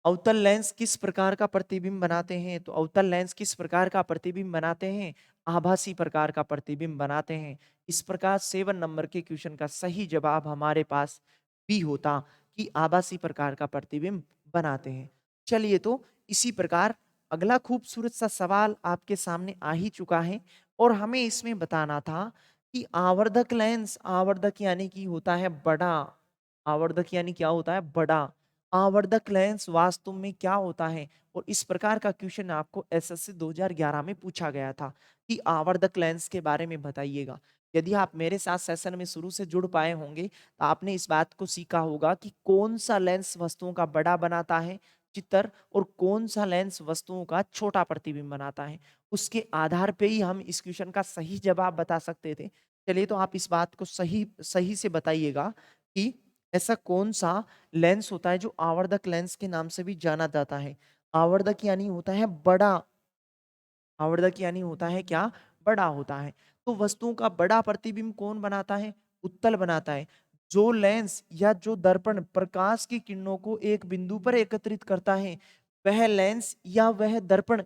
अवतल लेंस किस प्रकार का प्रतिबिंब बनाते हैं। तो अवतल लेंस किस प्रकार का प्रतिबिंब बनाते हैं? आभासी प्रकार का प्रतिबिंब बनाते हैं। इस प्रकार 7 नंबर के क्वेश्चन का सही जवाब हमारे पास बी होता, कि आभासी प्रकार का प्रतिबिंब बनाते हैं। चलिए, तो इसी प्रकार अगला खूबसूरत सा सवाल आपके सामने आ ही चुका है, और हमें इसमें बताना था कि आवर्धक लेंस, आवर्धक यानी कि होता है बड़ा, आवर्धक यानी क्या होता है? बड़ा। आवर्धक लेंस वास्तव में क्या होता है? और इस प्रकार का क्वेश्चन आपको एसएससी 2011 में पूछा गया था कि आवर्धक लेंस के बारे में बताइएगा। यदि आप मेरे साथ सेशन में शुरू से जुड़ पाए होंगे, तो आपने इस बात को सीखा होगा कि कौन सा लेंस वस्तुओं का बड़ा बनाता है चित्र, और कौन सा लेंस वस्तुओं का छोटा प्रतिबिंब बनाता है। उसके आधार पे ही हम इस क्वेश्चन का सही जवाब बता सकते थे। चलिए, तो आप इस बात को सही सही से बताइएगा कि ऐसा कौन सा लेंस होता है जो आवर्धक लेंस के नाम से भी जाना जाता है। आवर्धक यानी होता है बड़ा, आवर्धक यानी होता है क्या? बड़ा होता है। तो वस्तुओं का बड़ा प्रतिबिंब कौन बनाता है? उत्तल बनाता है। जो लेंस या जो दर्पण प्रकाश की किरणों को एक बिंदु पर एकत्रित करता है, वह लेंस या वह दर्पण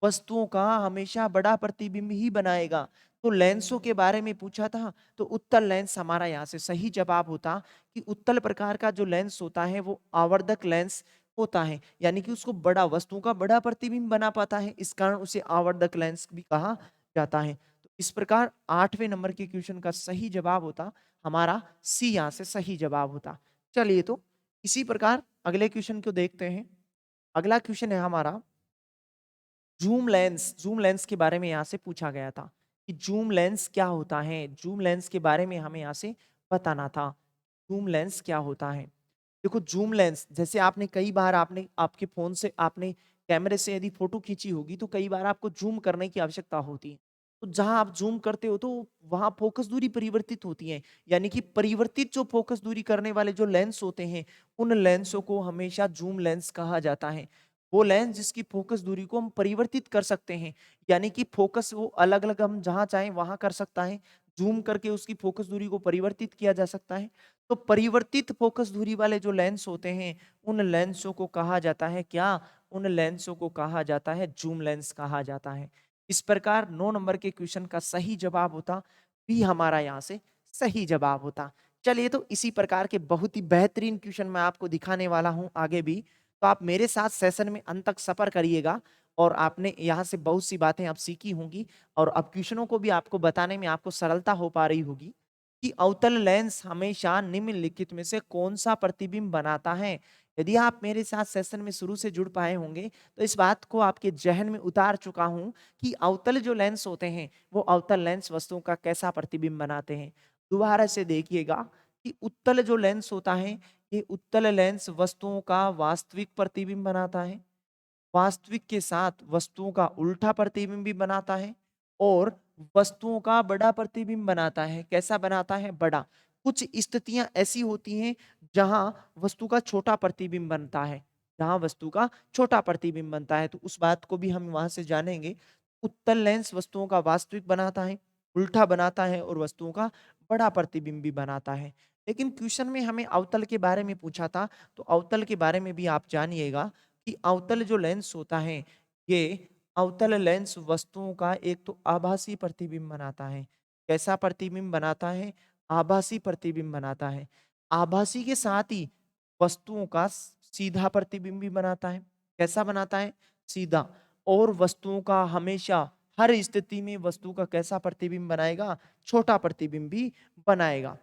वस्तुओं का हमेशा बड़ा प्रतिबिंब ही बनाएगा। तो लेंसों के बारे में पूछा था, तो उत्तल लेंस हमारा यहाँ से सही जवाब होता, कि उत्तल प्रकार का जो लेंस होता है, वो आवर्धक लेंस होता है, यानी कि उसको बड़ा, वस्तुओं का बड़ा प्रतिबिंब बना पाता है, इस कारण उसे आवर्धक लेंस भी कहा जाता है। तो इस प्रकार 8वें नंबर के क्वेश्चन का सही जवाब होता हमारा सी, यहाँ से सही जवाब होता। चलिए, तो इसी प्रकार अगले क्वेश्चन को देखते हैं। अगला क्वेश्चन है हमारा जूम लेंस। जूम लेंस के बारे में यहाँ से पूछा गया था कि जूम लेंस क्या होता है। जूम लेंस के बारे में हमें यहाँ से बताना था, जूम लेंस क्या होता है। देखो, जूम लेंस जैसे आपने कई बार आपने आपके फोन से आपने कैमरे से यदि फोटो खींची होगी, तो कई बार आपको जूम करने की आवश्यकता होती है। तो जहां आप जूम करते हो, तो वहां फोकस दूरी परिवर्तित होती है, यानी कि परिवर्तित जो फोकस दूरी करने वाले जो लेंस होते हैं, उन लेंसों को हमेशा जूम लेंस कहा जाता है। वो लेंस जिसकी फोकस दूरी को हम परिवर्तित कर सकते हैं, यानी कि फोकस वो अलग अलग हम जहां चाहें वहां कर सकता है, जूम करके उसकी फोकस दूरी को परिवर्तित किया जा सकता है। तो परिवर्तित फोकस दूरी वाले जो लेंस होते हैं, उन लेंसों को कहा जाता है क्या? उन लेंसों को कहा जाता है जूम लेंस कहा जाता है। इस प्रकार 9 नंबर के क्वेश्चन का सही जवाब होता भी हमारा यहाँ से सही जवाब होता। चलिए, तो इसी प्रकार के बहुत ही बेहतरीन क्वेश्चन मैं आपको दिखाने वाला हूँ आगे भी। तो आप मेरे साथ सेशन में अंत तक सफर करिएगा, और आपने यहाँ से बहुत सी बातें आप सीखी होंगी, और अब क्वेश्चनों को भी आपको बताने में आपको सरलता हो पा रही होगी कि अवतल लेंस हमेशा निम्नलिखित में से कौन सा प्रतिबिंब बनाता है। यदि आप मेरे साथ सेशन में शुरू से जुड़ पाए होंगे तो इस बात को आपके ज़हन में उतार चुका हूँ कि अवतल जो लेंस होते हैं वो अवतल लेंस वस्तुओं का कैसा प्रतिबिंब बनाते हैं। दोबारा से देखिएगा कि उत्तल जो लेंस होता है ये उत्तल लेंस वस्तुओं का वास्तविक प्रतिबिंब बनाता है, वास्तविक के साथ वस्तुओं का उल्टा प्रतिबिंब भी बनाता है और वस्तुओं का बड़ा प्रतिबिंब बनाता है। कैसा बनाता है? बड़ा। कुछ स्थितियां ऐसी होती हैं जहां वस्तु का छोटा प्रतिबिंब बनता है, जहां वस्तु का छोटा प्रतिबिंब बनता है, तो उस बात को भी हम वहां से जानेंगे। उत्तल लेंस वस्तुओं का वास्तविक बनाता है, उल्टा बनाता है और वस्तुओं का बड़ा प्रतिबिंब भी बनाता है। लेकिन क्वेश्चन में हमें अवतल के बारे में पूछा था, तो अवतल के बारे में भी आप जानिएगा कि अवतल जो लेंस होता है ये अवतल लेंस वस्तुओं का एक तो आभासी प्रतिबिंब बनाता है। कैसा प्रतिबिंब बनाता है? आभासी प्रतिबिंब बनाता है। आभासी के साथ ही वस्तुओं का सीधा प्रतिबिंब भी बनाता है। कैसा बनाता है? सीधा। और वस्तुओं का हमेशा हर स्थिति में वस्तु का कैसा प्रतिबिंब बनाएगा? छोटा प्रतिबिंब भी बनाएगा।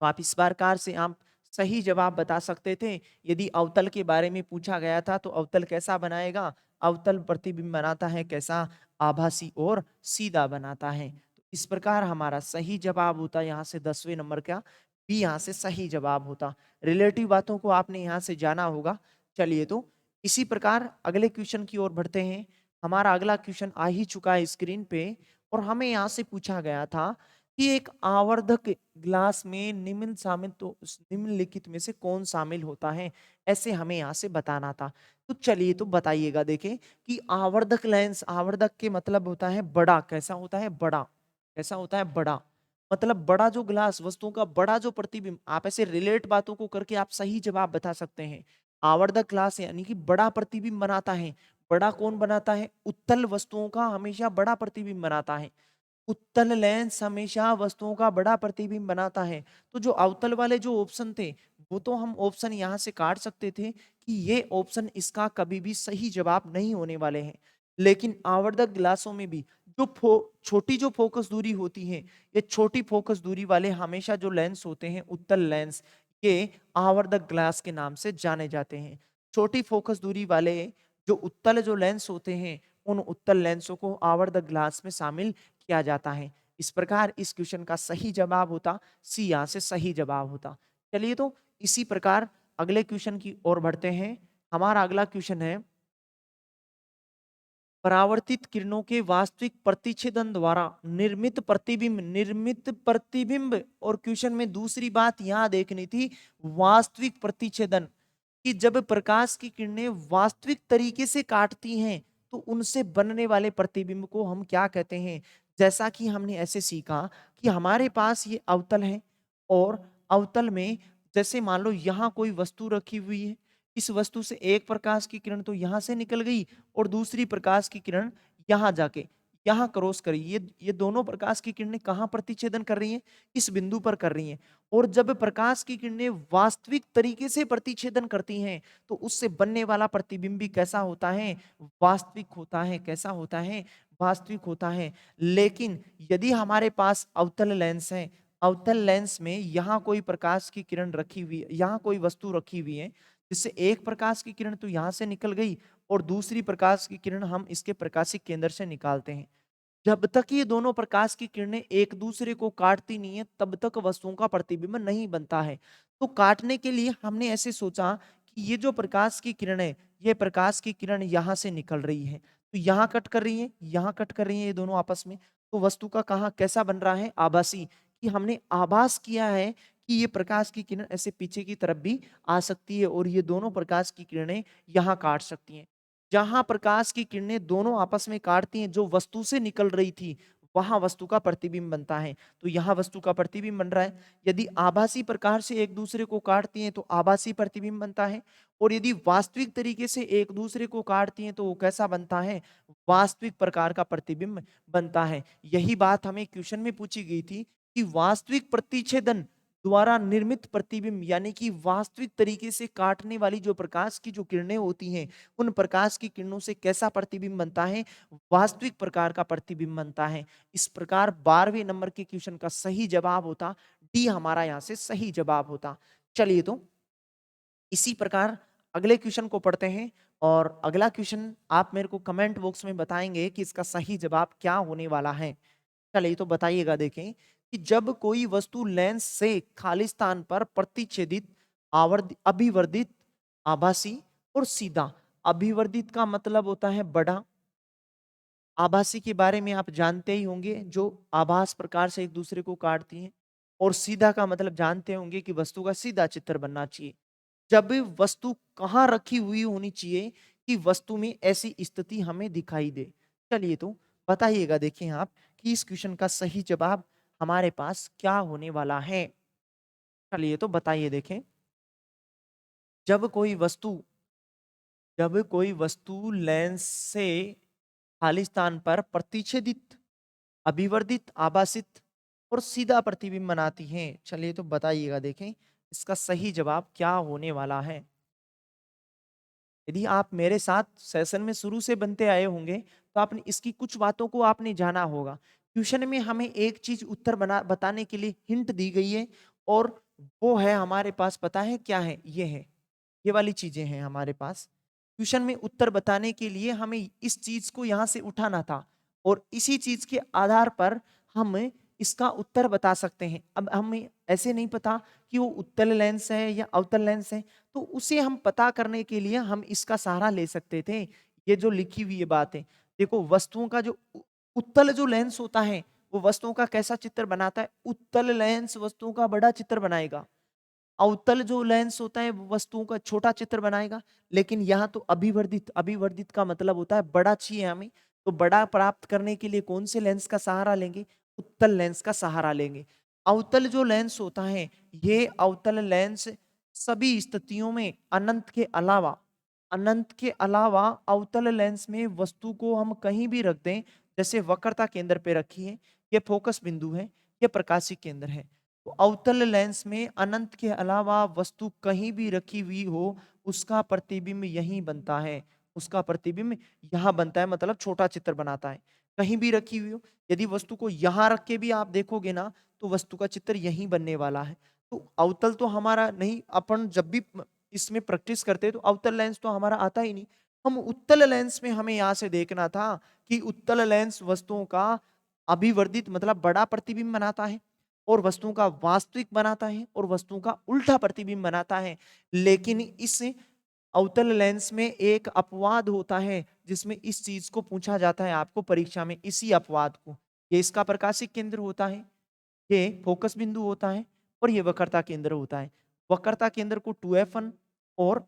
तो आप इस प्रकार से आप सही जवाब बता सकते थे। यदि अवतल के बारे में पूछा गया था तो अवतल कैसा बनाएगा? अवतल प्रतिबिंब बनाता है कैसा? आभासी और सीधा बनाता है। तो इस प्रकार हमारा सही जवाब होता यहाँ से 10वें नंबर का बी यहाँ से सही जवाब होता। रिलेटिव बातों को आपने यहाँ से जाना होगा। चलिए तो इसी प्रकार अगले क्वेश्चन की ओर बढ़ते हैं। हमारा अगला क्वेश्चन आ ही चुका है स्क्रीन पे और हमें यहाँ से पूछा गया था कि एक आवर्धक ग्लास में निम्नलिखित में से कौन शामिल होता है? ऐसे हमें यहाँ से बताना था। तो चलिए तो बताइएगा। देखें कि आवर्धक लेंस, आवर्धक के मतलब होता है बड़ा। कैसा होता है? बड़ा। कैसा होता है? बड़ा। मतलब बड़ा जो ग्लास, वस्तुओं का बड़ा जो प्रतिबिंब, आप ऐसे रिलेट बातों को करके आप सही जवाब बता सकते हैं। आवर्धक ग्लास यानी कि बड़ा प्रतिबिंब बनाता है। बड़ा कौन बनाता है? उत्तल वस्तुओं का हमेशा बड़ा प्रतिबिंब बनाता है। उत्तल लेंस हमेशा वस्तुओं का बड़ा प्रतिबिंब बनाता है। तो जो अवतल वाले जो ऑप्शन थे वो तो हम ऑप्शन यहाँ से काट सकते थे कि ये ऑप्शन इसका कभी भी सही जवाब नहीं होने वाले हैं। लेकिन आवर्धक ग्लासों में भी जो छोटी जो फोकस दूरी होती है, ये छोटी फोकस दूरी वाले हमेशा जो लेंस होते हैं उत्तल लेंस, ये आवर्धक ग्लास के नाम से जाने जाते हैं। छोटी फोकस दूरी वाले जो उत्तल जो लेंस होते हैं उन उत्तल लेंसों को आवर्धक ग्लास में शामिल किया जाता है। इस प्रकार इस क्वेश्चन का सही जवाब होता सी, यहाँ से सही जवाब होता। चलिए तो इसी प्रकार अगले क्वेश्चन की ओर बढ़ते हैं। हमारा अगला क्वेश्चन है परावर्तित किरणों के वास्तविक प्रतिच्छेदन द्वारा निर्मित प्रतिबिंब। और क्वेश्चन में दूसरी बात यहां देखनी थी, वास्तविक प्रतिच्छेदन, कि जब प्रकाश की किरणें वास्तविक तरीके से काटती हैं तो उनसे बनने वाले प्रतिबिंब को हम क्या कहते हैं। जैसा कि हमने ऐसे सीखा कि हमारे पास ये अवतल है और अवतल में जैसे मान लो यहाँ कोई वस्तु रखी हुई है, इस वस्तु से एक प्रकाश की किरण तो यहाँ से निकल गई और दूसरी प्रकाश की किरण यहाँ जाके यहाँ क्रॉस करी। ये दोनों प्रकाश की किरणें कहाँ प्रतिच्छेदन कर रही हैं? इस बिंदु पर कर रही हैं। और जब प्रकाश की किरणें वास्तविक तरीके से प्रतिच्छेदन करती हैं तो उससे बनने वाला प्रतिबिंब भी कैसा होता है? वास्तविक होता है। कैसा होता है? वास्तविक होता है। लेकिन यदि हमारे पास अवतल लेंस है, अवतल लेंस में यहाँ कोई प्रकाश की किरण रखी हुई है, यहाँ कोई वस्तु रखी हुई है, जिससे एक प्रकाश की किरण तो यहाँ से निकल गई और दूसरी प्रकाश की किरण हम इसके प्रकाशिक केंद्र से निकालते हैं। जब तक ये दोनों प्रकाश की किरणें एक दूसरे को काटती नहीं है तब तक वस्तुओं का प्रतिबिंब नहीं बनता है। तो काटने के लिए हमने ऐसे सोचा कि ये जो प्रकाश की किरण है, ये प्रकाश की किरण यहाँ से निकल रही है तो यहाँ कट कर रही है, यहाँ कट कर रही है, ये दोनों आपस में। तो वस्तु का कहाँ कैसा बन रहा है? आभासी। कि हमने आभास किया है कि ये प्रकाश की किरण ऐसे पीछे की तरफ भी आ सकती है और ये दोनों प्रकाश की किरणें यहाँ काट सकती हैं। जहां प्रकाश की किरणें दोनों आपस में काटती हैं, जो वस्तु से निकल रही थी वहां वस्तु का प्रतिबिंब बनता है। तो यहाँ वस्तु का प्रतिबिंब बन रहा है। यदि आभासी प्रकार से एक दूसरे को काटती हैं तो आभासी प्रतिबिंब बनता है और यदि वास्तविक तरीके से एक दूसरे को काटती हैं तो वो कैसा बनता है? वास्तविक प्रकार का प्रतिबिंब बनता है। यही बात हमें क्वेश्चन में पूछी गई थी कि वास्तविक प्रतिच्छेदन द्वारा निर्मित प्रतिबिंब यानी कि वास्तविक तरीके से काटने वाली जो प्रकाश की जो किरणें होती हैं उन प्रकाश की किरणों से कैसा प्रतिबिंब बनता है? वास्तविक प्रकार का प्रतिबिंब बनता है। इस प्रकार 12वें नंबर के क्वेश्चन का सही जवाब होता डी, हमारा यहाँ से सही जवाब होता। चलिए तो इसी प्रकार अगले क्वेश्चन को पढ़ते हैं और अगला क्वेश्चन आप मेरे को कमेंट बॉक्स में बताएंगे कि इसका सही जवाब क्या होने वाला है। चलिए तो बताइएगा, देखें कि जब कोई वस्तु लेंस से खाली स्थान पर प्रतिच्छेदित, अभिवर्धित, आभासी और सीधा। अभिवर्धित का मतलब होता है बड़ा। आभासी के बारे में आप जानते ही होंगे, जो आभास प्रकार से एक दूसरे को काटती हैं। और सीधा का मतलब जानते होंगे कि वस्तु का सीधा चित्र बनना चाहिए। जब वस्तु कहाँ रखी हुई होनी चाहिए कि वस्तु में ऐसी स्थिति हमें दिखाई दे। चलिए तो बताइएगा, देखें आप कि इस क्वेश्चन का सही जवाब हमारे पास क्या होने वाला है। चलिए तो बताइए, देखें जब कोई वस्तु जब कोई वस्तु लेंस से खाली स्थान पर प्रतिच्छेदित, अभिवर्धित, आभासित और सीधा प्रतिबिंब बनाती है। चलिए तो बताइएगा, देखें इसका सही जवाब क्या होने वाला है। यदि आप मेरे साथ सेशन में शुरू से बनते आए होंगे तो आपने इसकी कुछ बातों को आपने जाना होगा। क्वेश्चन में हमें एक चीज उत्तर बना बताने के लिए हिंट दी गई है, और वो है हमारे पास, पता है क्या है? ये है, ये वाली चीजें हैं हमारे पास। क्वेश्चन में उत्तर बताने के लिए हमें इस चीज को यहां से उठाना था, और इसी चीज के आधार पर हम इसका उत्तर बता सकते हैं। अब हमें ऐसे नहीं पता कि वो उत्तल लेंस है या अवतल लेंस है, तो उसे हम पता करने के लिए हम इसका सहारा ले सकते थे। ये जो लिखी हुई ये बात है, देखो वस्तुओं का जो उत्तल जो लेंस होता है वो वस्तुओं का कैसा चित्र बनाता है? उत्तल लेंस वस्तुओं का बड़ा चित्र बनाएगा। अवतल जो लेंस होता है वो वस्तुओं का छोटा चित्र बनाएगा। लेकिन यहाँ तो अभिवर्धित, अभिवर्धित का मतलब होता है बड़ा चाहिए हमें। तो बड़ा प्राप्त करने के लिए कौन से लेंस का सहारा लेंगे? उत्तल लेंस का सहारा लेंगे। अवतल जो लेंस होता है, ये अवतल लेंस सभी स्थितियों में अनंत के अलावा अवतल लेंस में वस्तु को हम कहीं भी रख दें, जैसे वक्रता केंद्र पे रखी है, ये फोकस बिंदु है, ये प्रकाशिक केंद्र है। तो अवतल लेंस में अनंत के अलावा वस्तु कहीं भी रखी हुई हो, उसका प्रतिबिंब यहीं बनता है। उसका प्रतिबिंब यहाँ बनता है, मतलब छोटा चित्र बनाता है। कहीं भी रखी हुई हो, यदि वस्तु को यहाँ रख के भी आप देखोगे ना, तो वस्तु का चित्र यहीं बनने वाला है। तो अवतल तो हमारा नहीं, अपन जब भी इसमें प्रैक्टिस करते हैं तो अवतल लेंस तो हमारा आता ही नहीं। हम उत्तल लेंस में हमें यहाँ से देखना था कि उत्तल लेंस वस्तुओं का अभिवर्धित मतलब बड़ा प्रतिबिंब बनाता है, और वस्तुओं का वास्तविक बनाता है, और वस्तुओं का उल्टा प्रतिबिंब बनाता है। लेकिन इस अवतल लेंस में एक अपवाद होता है, जिसमें इस चीज को पूछा जाता है आपको परीक्षा में, इसी अपवाद को। ये इसका प्रकाशिक केंद्र होता है, ये फोकस बिंदु होता है, और ये वक्रता केंद्र होता है। वक्रता केंद्र को 2f1 और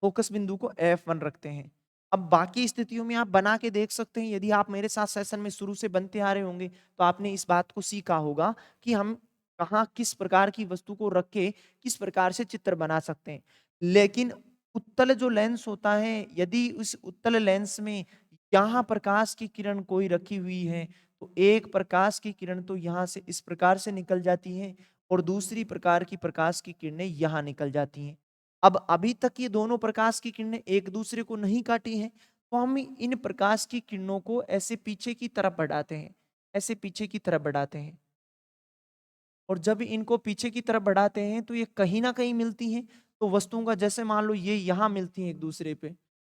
फोकस बिंदु को f1 रखते हैं। अब बाकी स्थितियों में आप बना के देख सकते हैं। यदि आप मेरे साथ सेशन में शुरू से बनते आ रहे होंगे तो आपने इस बात को सीखा होगा कि हम कहाँ किस प्रकार की वस्तु को रख के किस प्रकार से चित्र बना सकते हैं। लेकिन उत्तल जो लेंस होता है, यदि उस उत्तल लेंस में यहाँ प्रकाश की किरण कोई रखी हुई है, तो एक प्रकाश की किरण तो यहाँ से इस प्रकार से निकल जाती है, और दूसरी प्रकार की प्रकाश की किरणें यहाँ निकल जाती हैं। अब अभी तक ये दोनों प्रकाश की किरणें एक दूसरे को नहीं काटी हैं, तो हम इन प्रकाश की किरणों को ऐसे पीछे की तरफ बढ़ाते हैं, ऐसे पीछे की तरफ बढ़ाते हैं। और जब इनको पीछे की तरफ बढ़ाते हैं तो ये कहीं ना कहीं मिलती हैं। तो वस्तुओं का जैसे मान लो ये यहाँ मिलती हैं एक दूसरे पे,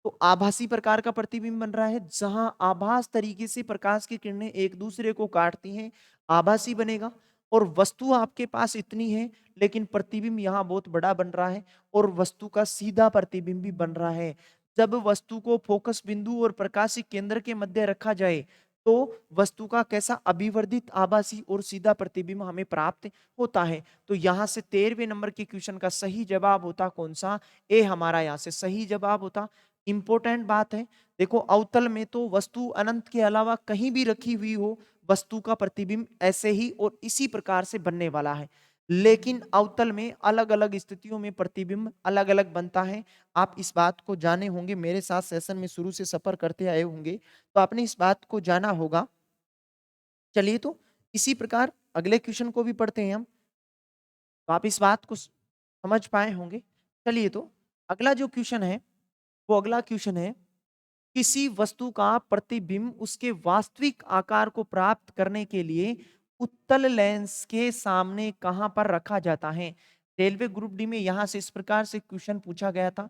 तो आभासी प्रकार का प्रतिबिंब बन रहा है। जहां आभास तरीके से प्रकाश की किरणें एक दूसरे को काटती हैं, आभासी बनेगा। और वस्तु आपके पास इतनी है, लेकिन प्रतिबिंब यहाँ बहुत बड़ा बन रहा है, और वस्तु का सीधा प्रतिबिंब भी बन रहा है। जब वस्तु को फोकस बिंदु और प्रकाशिक केंद्र के मध्य रखा जाए, तो वस्तु का कैसा अभिवर्धित, आभासी और सीधा प्रतिबिंब हमें प्राप्त होता है। तो यहाँ से 13वें नंबर के क्वेश्चन का सही जवाब होता कौन सा? ए हमारा यहाँ से सही जवाब होता। इंपॉर्टेंट बात है, देखो अवतल में तो वस्तु अनंत के अलावा कहीं भी रखी हुई हो, वस्तु का प्रतिबिंब ऐसे ही और इसी प्रकार से बनने वाला है। लेकिन अवतल में अलग अलग स्थितियों में प्रतिबिंब अलग अलग बनता है। आप इस बात को जाने होंगे, मेरे साथ सेशन में शुरू से सफर करते आए होंगे, तो आपने इस बात को जाना होगा। चलिए तो इसी प्रकार अगले क्वेश्चन को भी पढ़ते हैं हम, तो आप इस बात को समझ पाए होंगे। चलिए तो अगला जो क्वेश्चन है, वो अगला क्वेश्चन है, किसी वस्तु का प्रतिबिंब उसके वास्तविक आकार को प्राप्त करने के लिए उत्तल लेंस के सामने कहां पर रखा जाता है? रेलवे ग्रुप डी में यहाँ से इस प्रकार से क्वेश्चन पूछा गया था।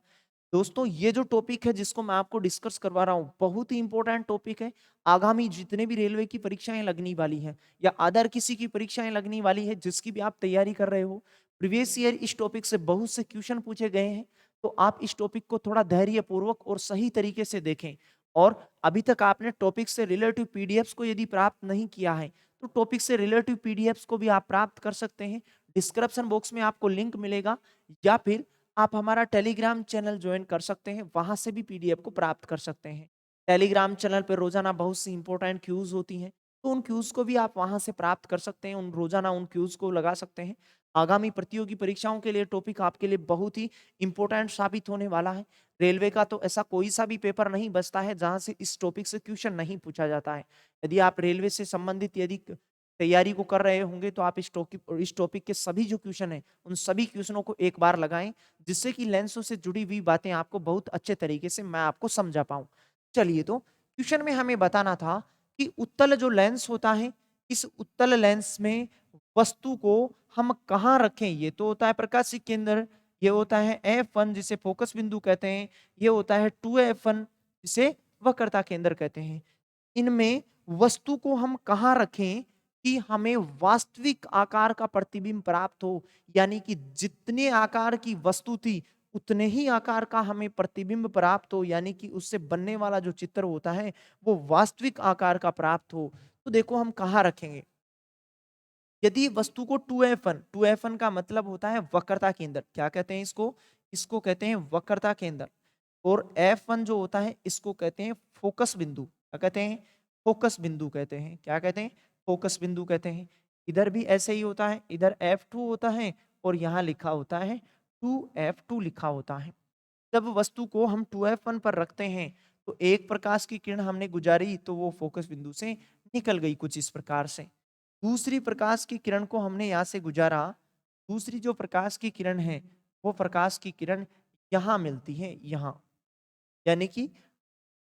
दोस्तों ये जो टॉपिक है जिसको मैं आपको डिस्कस करवा रहा हूँ, बहुत ही इंपॉर्टेंट टॉपिक है। आगामी जितने भी रेलवे की परीक्षाएं लगने वाली हैं या अदर किसी की परीक्षाएं लगने वाली है, जिसकी भी आप तैयारी कर रहे हो, प्रीवियस ईयर इस टॉपिक से बहुत से क्वेश्चन पूछे गए हैं। तो आप इस टॉपिक को थोड़ा धैर्यपूर्वक और सही तरीके से देखें। और अभी तक आपने टॉपिक से रिलेटिव पीडीएफ्स को यदि प्राप्त नहीं किया है, तो टॉपिक से रिलेटिव पीडीएफ्स को भी आप प्राप्त कर सकते हैं। डिस्क्रिप्शन बॉक्स में आपको लिंक मिलेगा, या फिर आप हमारा टेलीग्राम चैनल ज्वाइन कर सकते हैं, वहां से भी पीडीएफ को प्राप्त कर सकते हैं। टेलीग्राम चैनल पर रोजाना बहुत सी इंपॉर्टेंट क्यूज होती हैं, तो उन क्यूज को भी आप वहां से प्राप्त कर सकते हैं, उन रोजाना उन क्यूज को लगा सकते हैं। आगामी प्रतियोगी परीक्षाओं के लिए टॉपिक आपके लिए बहुत ही इंपॉर्टेंट साबित होने वाला है। रेलवे का तो ऐसा कोई सा भी पेपर नहीं बचता है जहां से इस टॉपिक से क्वेश्चन नहीं पूछा जाता है। यदि आप रेलवे से संबंधित यदि तैयारी को कर रहे होंगे, तो आप इस टॉपिक के सभी जो क्वेश्चन है उन सभी क्वेश्चनों को एक बार लगाएं, जिससे कि लेंसों से जुड़ी हुई बातें आपको बहुत अच्छे तरीके से मैं आपको समझा पाऊं। चलिए, तो क्वेश्चन में हमें बताना था कि उत्तल जो लेंस होता है, इस उत्तल लेंस में वस्तु को हम कहाँ रखें। ये तो होता है प्रकाशिक केंद्र, ये होता है F1 जिसे फोकस बिंदु कहते हैं, ये होता है 2F1 जिसे वक्रता केंद्र कहते हैं। इनमें वस्तु को हम कहाँ रखें कि हमें वास्तविक आकार का प्रतिबिंब प्राप्त हो, यानी कि जितने आकार की वस्तु थी उतने ही आकार का हमें प्रतिबिंब प्राप्त हो, यानी कि उससे बनने वाला जो चित्र होता है वो वास्तविक आकार का प्राप्त हो। तो देखो हम कहाँ रखेंगे। यदि वस्तु को 2F1 का मतलब होता है वक्रता केंद्र, क्या कहते हैं इसको, इसको कहते हैं वक्रता केंद्र। और F1 जो होता है इसको कहते हैं फोकस बिंदु। क्या कहते हैं, फोकस बिंदु कहते हैं। क्या कहते हैं, फोकस बिंदु कहते हैं। इधर भी ऐसे ही होता है, इधर F2 होता है और यहाँ लिखा होता है 2F2 लिखा होता है। जब वस्तु को हम 2F1 पर रखते हैं तो एक प्रकाश की किरण हमने गुजारी तो वो फोकस बिंदु से निकल गई कुछ इस प्रकार से। दूसरी प्रकाश की किरण को हमने यहाँ से गुजारा, दूसरी जो प्रकाश की किरण है वो प्रकाश की किरण यहाँ मिलती है, यहाँ। यानी कि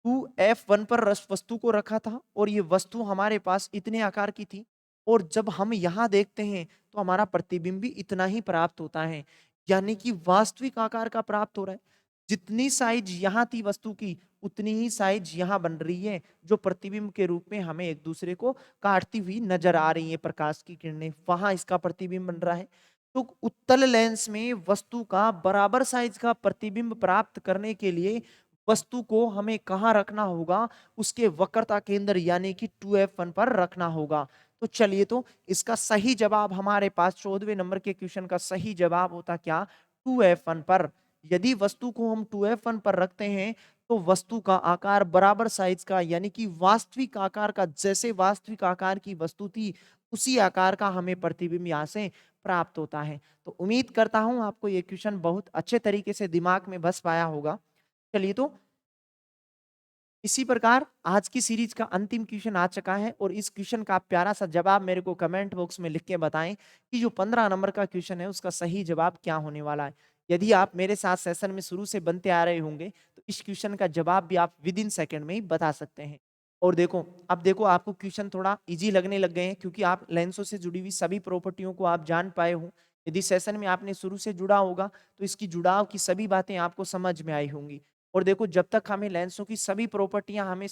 2F1 पर वस्तु को रखा था और ये वस्तु हमारे पास इतने आकार की थी, और जब हम यहाँ देखते हैं तो हमारा प्रतिबिंब भी इतना ही प्राप्त होता है, यानी कि वास्तविक आकार का प्राप्त हो रहा है। जितनी साइज यहाँ थी वस्तु की उतनी ही साइज यहाँ बन रही है, जो प्रतिबिंब के रूप में हमें एक दूसरे को काटती हुई नजर आ रही है। प्रकाश की किरणें वहां इसका प्रतिबिंब बन रहा है। तो उत्तल लेंस में वस्तु का बराबर साइज का प्रतिबिंब प्राप्त करने के लिए वस्तु को हमें कहाँ रखना होगा, उसके वक्रता केंद्र यानी कि 2F1 पर रखना होगा। तो चलिए, तो इसका सही जवाब हमारे पास 14वें नंबर के क्वेश्चन का सही जवाब होता क्या, 2F1 पर। यदि वस्तु को हम 2F1 पर रखते हैं तो वस्तु का आकार बराबर साइज का, यानी कि वास्तविक आकार का, जैसे वास्तविक आकार की वस्तु थी उसी आकार का हमें प्रतिबिंब यहाँ से प्राप्त होता है। तो उम्मीद करता हूं आपको ये क्वेश्चन बहुत अच्छे तरीके से दिमाग में बस पाया होगा। चलिए, तो इसी प्रकार आज की सीरीज का अंतिम क्वेश्चन आ चुका है, और इस क्वेश्चन का आप प्यारा सा जवाब मेरे को कमेंट बॉक्स में लिख के बताएं कि जो 15 नंबर का क्वेश्चन है उसका सही जवाब क्या होने वाला है। यदि आप मेरे साथ सेशन में शुरू से बनते आ रहे होंगे तो इस क्वेश्चन का जवाब भी आप विद इन सेकेंड में ही बता सकते हैं। और देखो, अब देखो आपको क्वेश्चन थोड़ा इजी लगने लग गए हैं, क्योंकि आप लेंसों से जुड़ी हुई सभी प्रॉपर्टियों को आप जान पाए हो। यदि सेशन में आपने शुरू से जुड़ा होगा तो इसकी जुड़ाव की सभी बातें आपको समझ में आई होंगी। और देखो, जब तक हमें लेंसों की सभी प्रॉपर्टियां हमें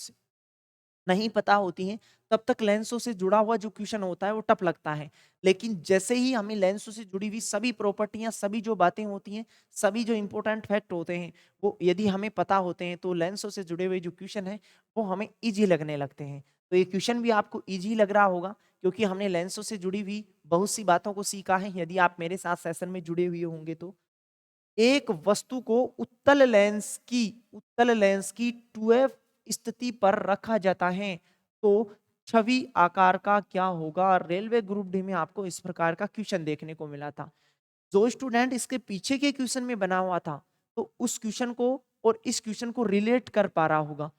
नहीं पता होती हैं, तब तक लेंसों से जुड़ा हुआ जो क्वेश्चन होता है वो टफ लगता है। लेकिन जैसे ही हमें लेंसों से जुड़ी हुई सभी प्रॉपर्टियां, सभी जो बातें होती हैं, सभी जो इंपॉर्टेंट फैक्ट होते हैं, वो यदि हमें पता होते हैं तो लेंसों से जुड़े हुए जो क्वेश्चन है वो हमें ईजी लगने लगते हैं। तो ये क्वेश्चन भी आपको ईजी लग रहा होगा, क्योंकि हमने लेंसों से जुड़ी हुई बहुत सी बातों को सीखा है, यदि आप मेरे साथ सेशन में जुड़े हुए होंगे तो। एक वस्तु को उत्तल लेंस की 2F स्थिति पर रखा जाता है तो छवि आकार का क्या होगा। रेलवे ग्रुप डी में आपको इस प्रकार का क्वेश्चन देखने को मिला था। जो स्टूडेंट इसके पीछे के क्वेश्चन में बना हुआ था, तो उस क्वेश्चन को और इस क्वेश्चन को रिलेट कर पा रहा होगा।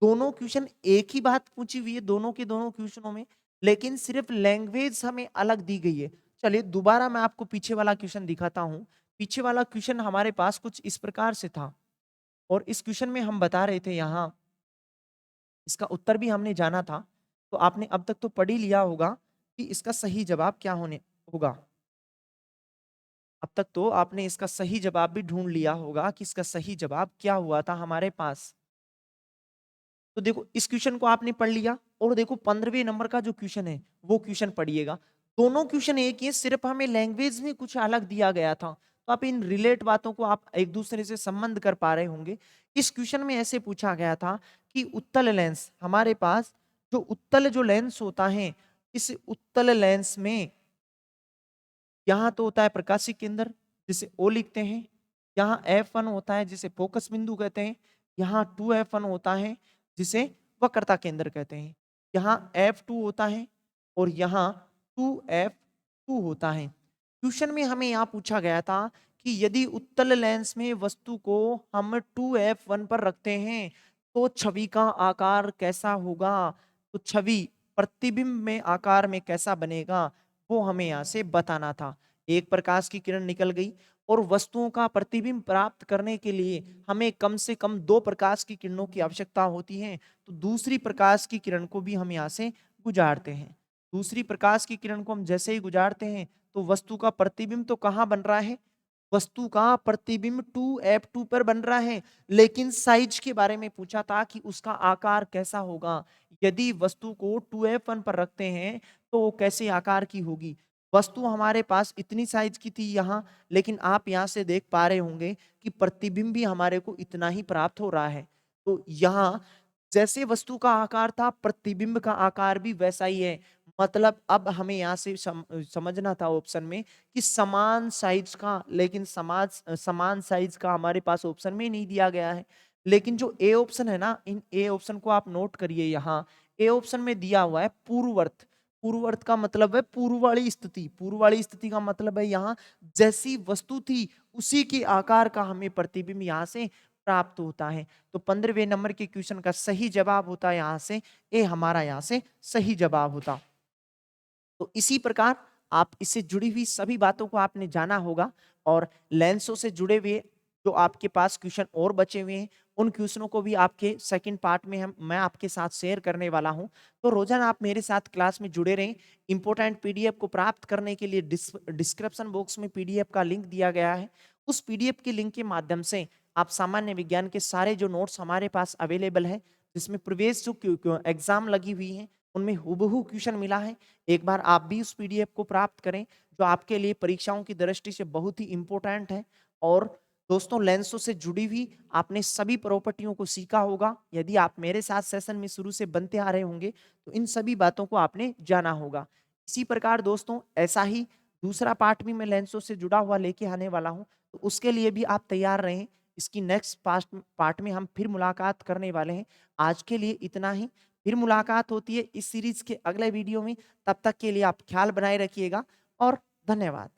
दोनों क्वेश्चन एक ही बात पूछी हुई है दोनों के दोनों क्वेश्चनों में, लेकिन सिर्फ लैंग्वेज हमें अलग दी गई है। चलिए, दोबारा मैं आपको पीछे वाला क्वेश्चन दिखाता हूं। पीछे वाला क्वेश्चन हमारे पास कुछ इस प्रकार से था, और इस क्वेश्चन में हम बता रहे थे, यहाँ इसका उत्तर भी हमने जाना था। तो आपने अब तक तो पढ़ ही लिया होगा कि इसका सही जवाब क्या होने होगा। अब तक तो आपने इसका सही जवाब भी ढूंढ लिया होगा कि इसका सही जवाब क्या हुआ था हमारे पास। तो देखो इस क्वेश्चन को आपने पढ़ लिया और देखो 15वें नंबर का जो क्वेश्चन है वो क्वेश्चन पढ़िएगा। दोनों क्वेश्चन एक ही है, सिर्फ हमें लैंग्वेज में कुछ अलग दिया गया था। तो आप इन रिलेट बातों को आप एक दूसरे से संबंध कर पा रहे होंगे। इस क्वेश्चन में ऐसे पूछा गया था कि उत्तल लेंस हमारे पास, जो उत्तल जो लेंस होता है, इस उत्तल लेंस में यहाँ तो होता है प्रकाशिक केंद्र जिसे ओ लिखते हैं, यहाँ F1 होता है जिसे फोकस बिंदु कहते हैं, यहाँ 2F1 होता है जिसे वक्रता केंद्र कहते हैं, यहाँ F2 होता है और यहाँ 2F2 होता है। क्वेश्चन में हमें यहाँ पूछा गया था कि यदि उत्तल लेंस में वस्तु को हम 2F1 पर रखते हैं तो छवि का आकार कैसा होगा। तो छवि प्रतिबिंब में आकार में कैसा बनेगा वो हमें यहाँ से बताना था। एक प्रकाश की किरण निकल गई और वस्तुओं का प्रतिबिंब प्राप्त करने के लिए हमें कम से कम 2 प्रकाश की किरणों की आवश्यकता होती है। तो दूसरी प्रकाश की किरण को भी हम यहाँ से गुजारते हैं। दूसरी प्रकाश की किरण को हम जैसे ही गुजारते हैं तो वस्तु का प्रतिबिंब तो कहाँ बन रहा है, वस्तु का प्रतिबिंब 2F2 पर बन रहा है, लेकिन साइज के बारे में पूछा था कि उसका आकार कैसा होगा। यदि वस्तु को 2F1 पर रखते हैं तो वो कैसे आकार की होगी। वस्तु हमारे पास इतनी साइज की थी यहाँ, लेकिन आप यहाँ से देख पा रहे होंगे कि प्रतिबिंब भी हमारे को इतना ही प्राप्त हो रहा है। तो यहाँ जैसे वस्तु का आकार था प्रतिबिंब का आकार भी वैसा ही है। मतलब अब हमें यहाँ से समझना था ऑप्शन में कि समान साइज का, लेकिन समान साइज का हमारे पास ऑप्शन में नहीं दिया गया है। लेकिन जो ए ऑप्शन है ना, इन ए ऑप्शन को आप नोट करिए। यहाँ ए ऑप्शन में दिया हुआ है पूर्ववर्त। पूर्ववर्त का मतलब है पूर्व वाली स्थिति। पूर्व वाली स्थिति का मतलब है यहाँ जैसी वस्तु थी उसी के आकार का हमें प्रतिबिंब यहाँ से प्राप्त होता है। तो 15वें नंबर के क्वेश्चन का सही जवाब होता है यहाँ से ए, हमारा यहाँ से सही जवाब होता। तो इसी प्रकार आप इससे जुड़ी हुई सभी बातों को आपने जाना होगा और लेंसों से जुड़े हुए जो आपके पास क्वेश्चन और बचे हुए हैं उन क्वेश्चनों को भी आपके सेकंड पार्ट में मैं आपके साथ शेयर करने वाला हूं। तो रोजाना आप मेरे साथ क्लास में जुड़े रहें। इंपोर्टेंट पीडीएफ को प्राप्त करने के लिए डिस्क्रिप्शन बॉक्स में पीडीएफ का लिंक दिया गया है। उस पीडीएफ के लिंक के माध्यम से आप सामान्य विज्ञान के सारे जो नोट्स हमारे पास अवेलेबल है, जिसमें प्रवेश जो एग्जाम लगी हुई है उनमें हुबहू क्वेश्चन मिला है, एक बार आप भी उस पीडीएफ को प्राप्त करें जो आपके लिए परीक्षाओं की दृष्टि से बहुत ही इंपॉर्टेंट है। और दोस्तों लेंसों से जुड़ी हुई आपने सभी प्रॉपर्टियों को सीखा होगा। यदि आप मेरे साथ सेशन में शुरू से बनते आ रहे होंगे तो इन सभी बातों को आपने जाना होगा। इसी प्रकार दोस्तों ऐसा ही दूसरा पार्ट भी मैं लेंसों से जुड़ा हुआ लेके आने वाला हूं, तो उसके लिए भी आप तैयार रहें। इसकी नेक्स्ट पार्ट में हम फिर मुलाकात करने वाले हैं। आज के लिए इतना ही, फिर मुलाकात होती है इस सीरीज के अगले वीडियो में। तब तक के लिए आप ख्याल बनाए रखिएगा और धन्यवाद।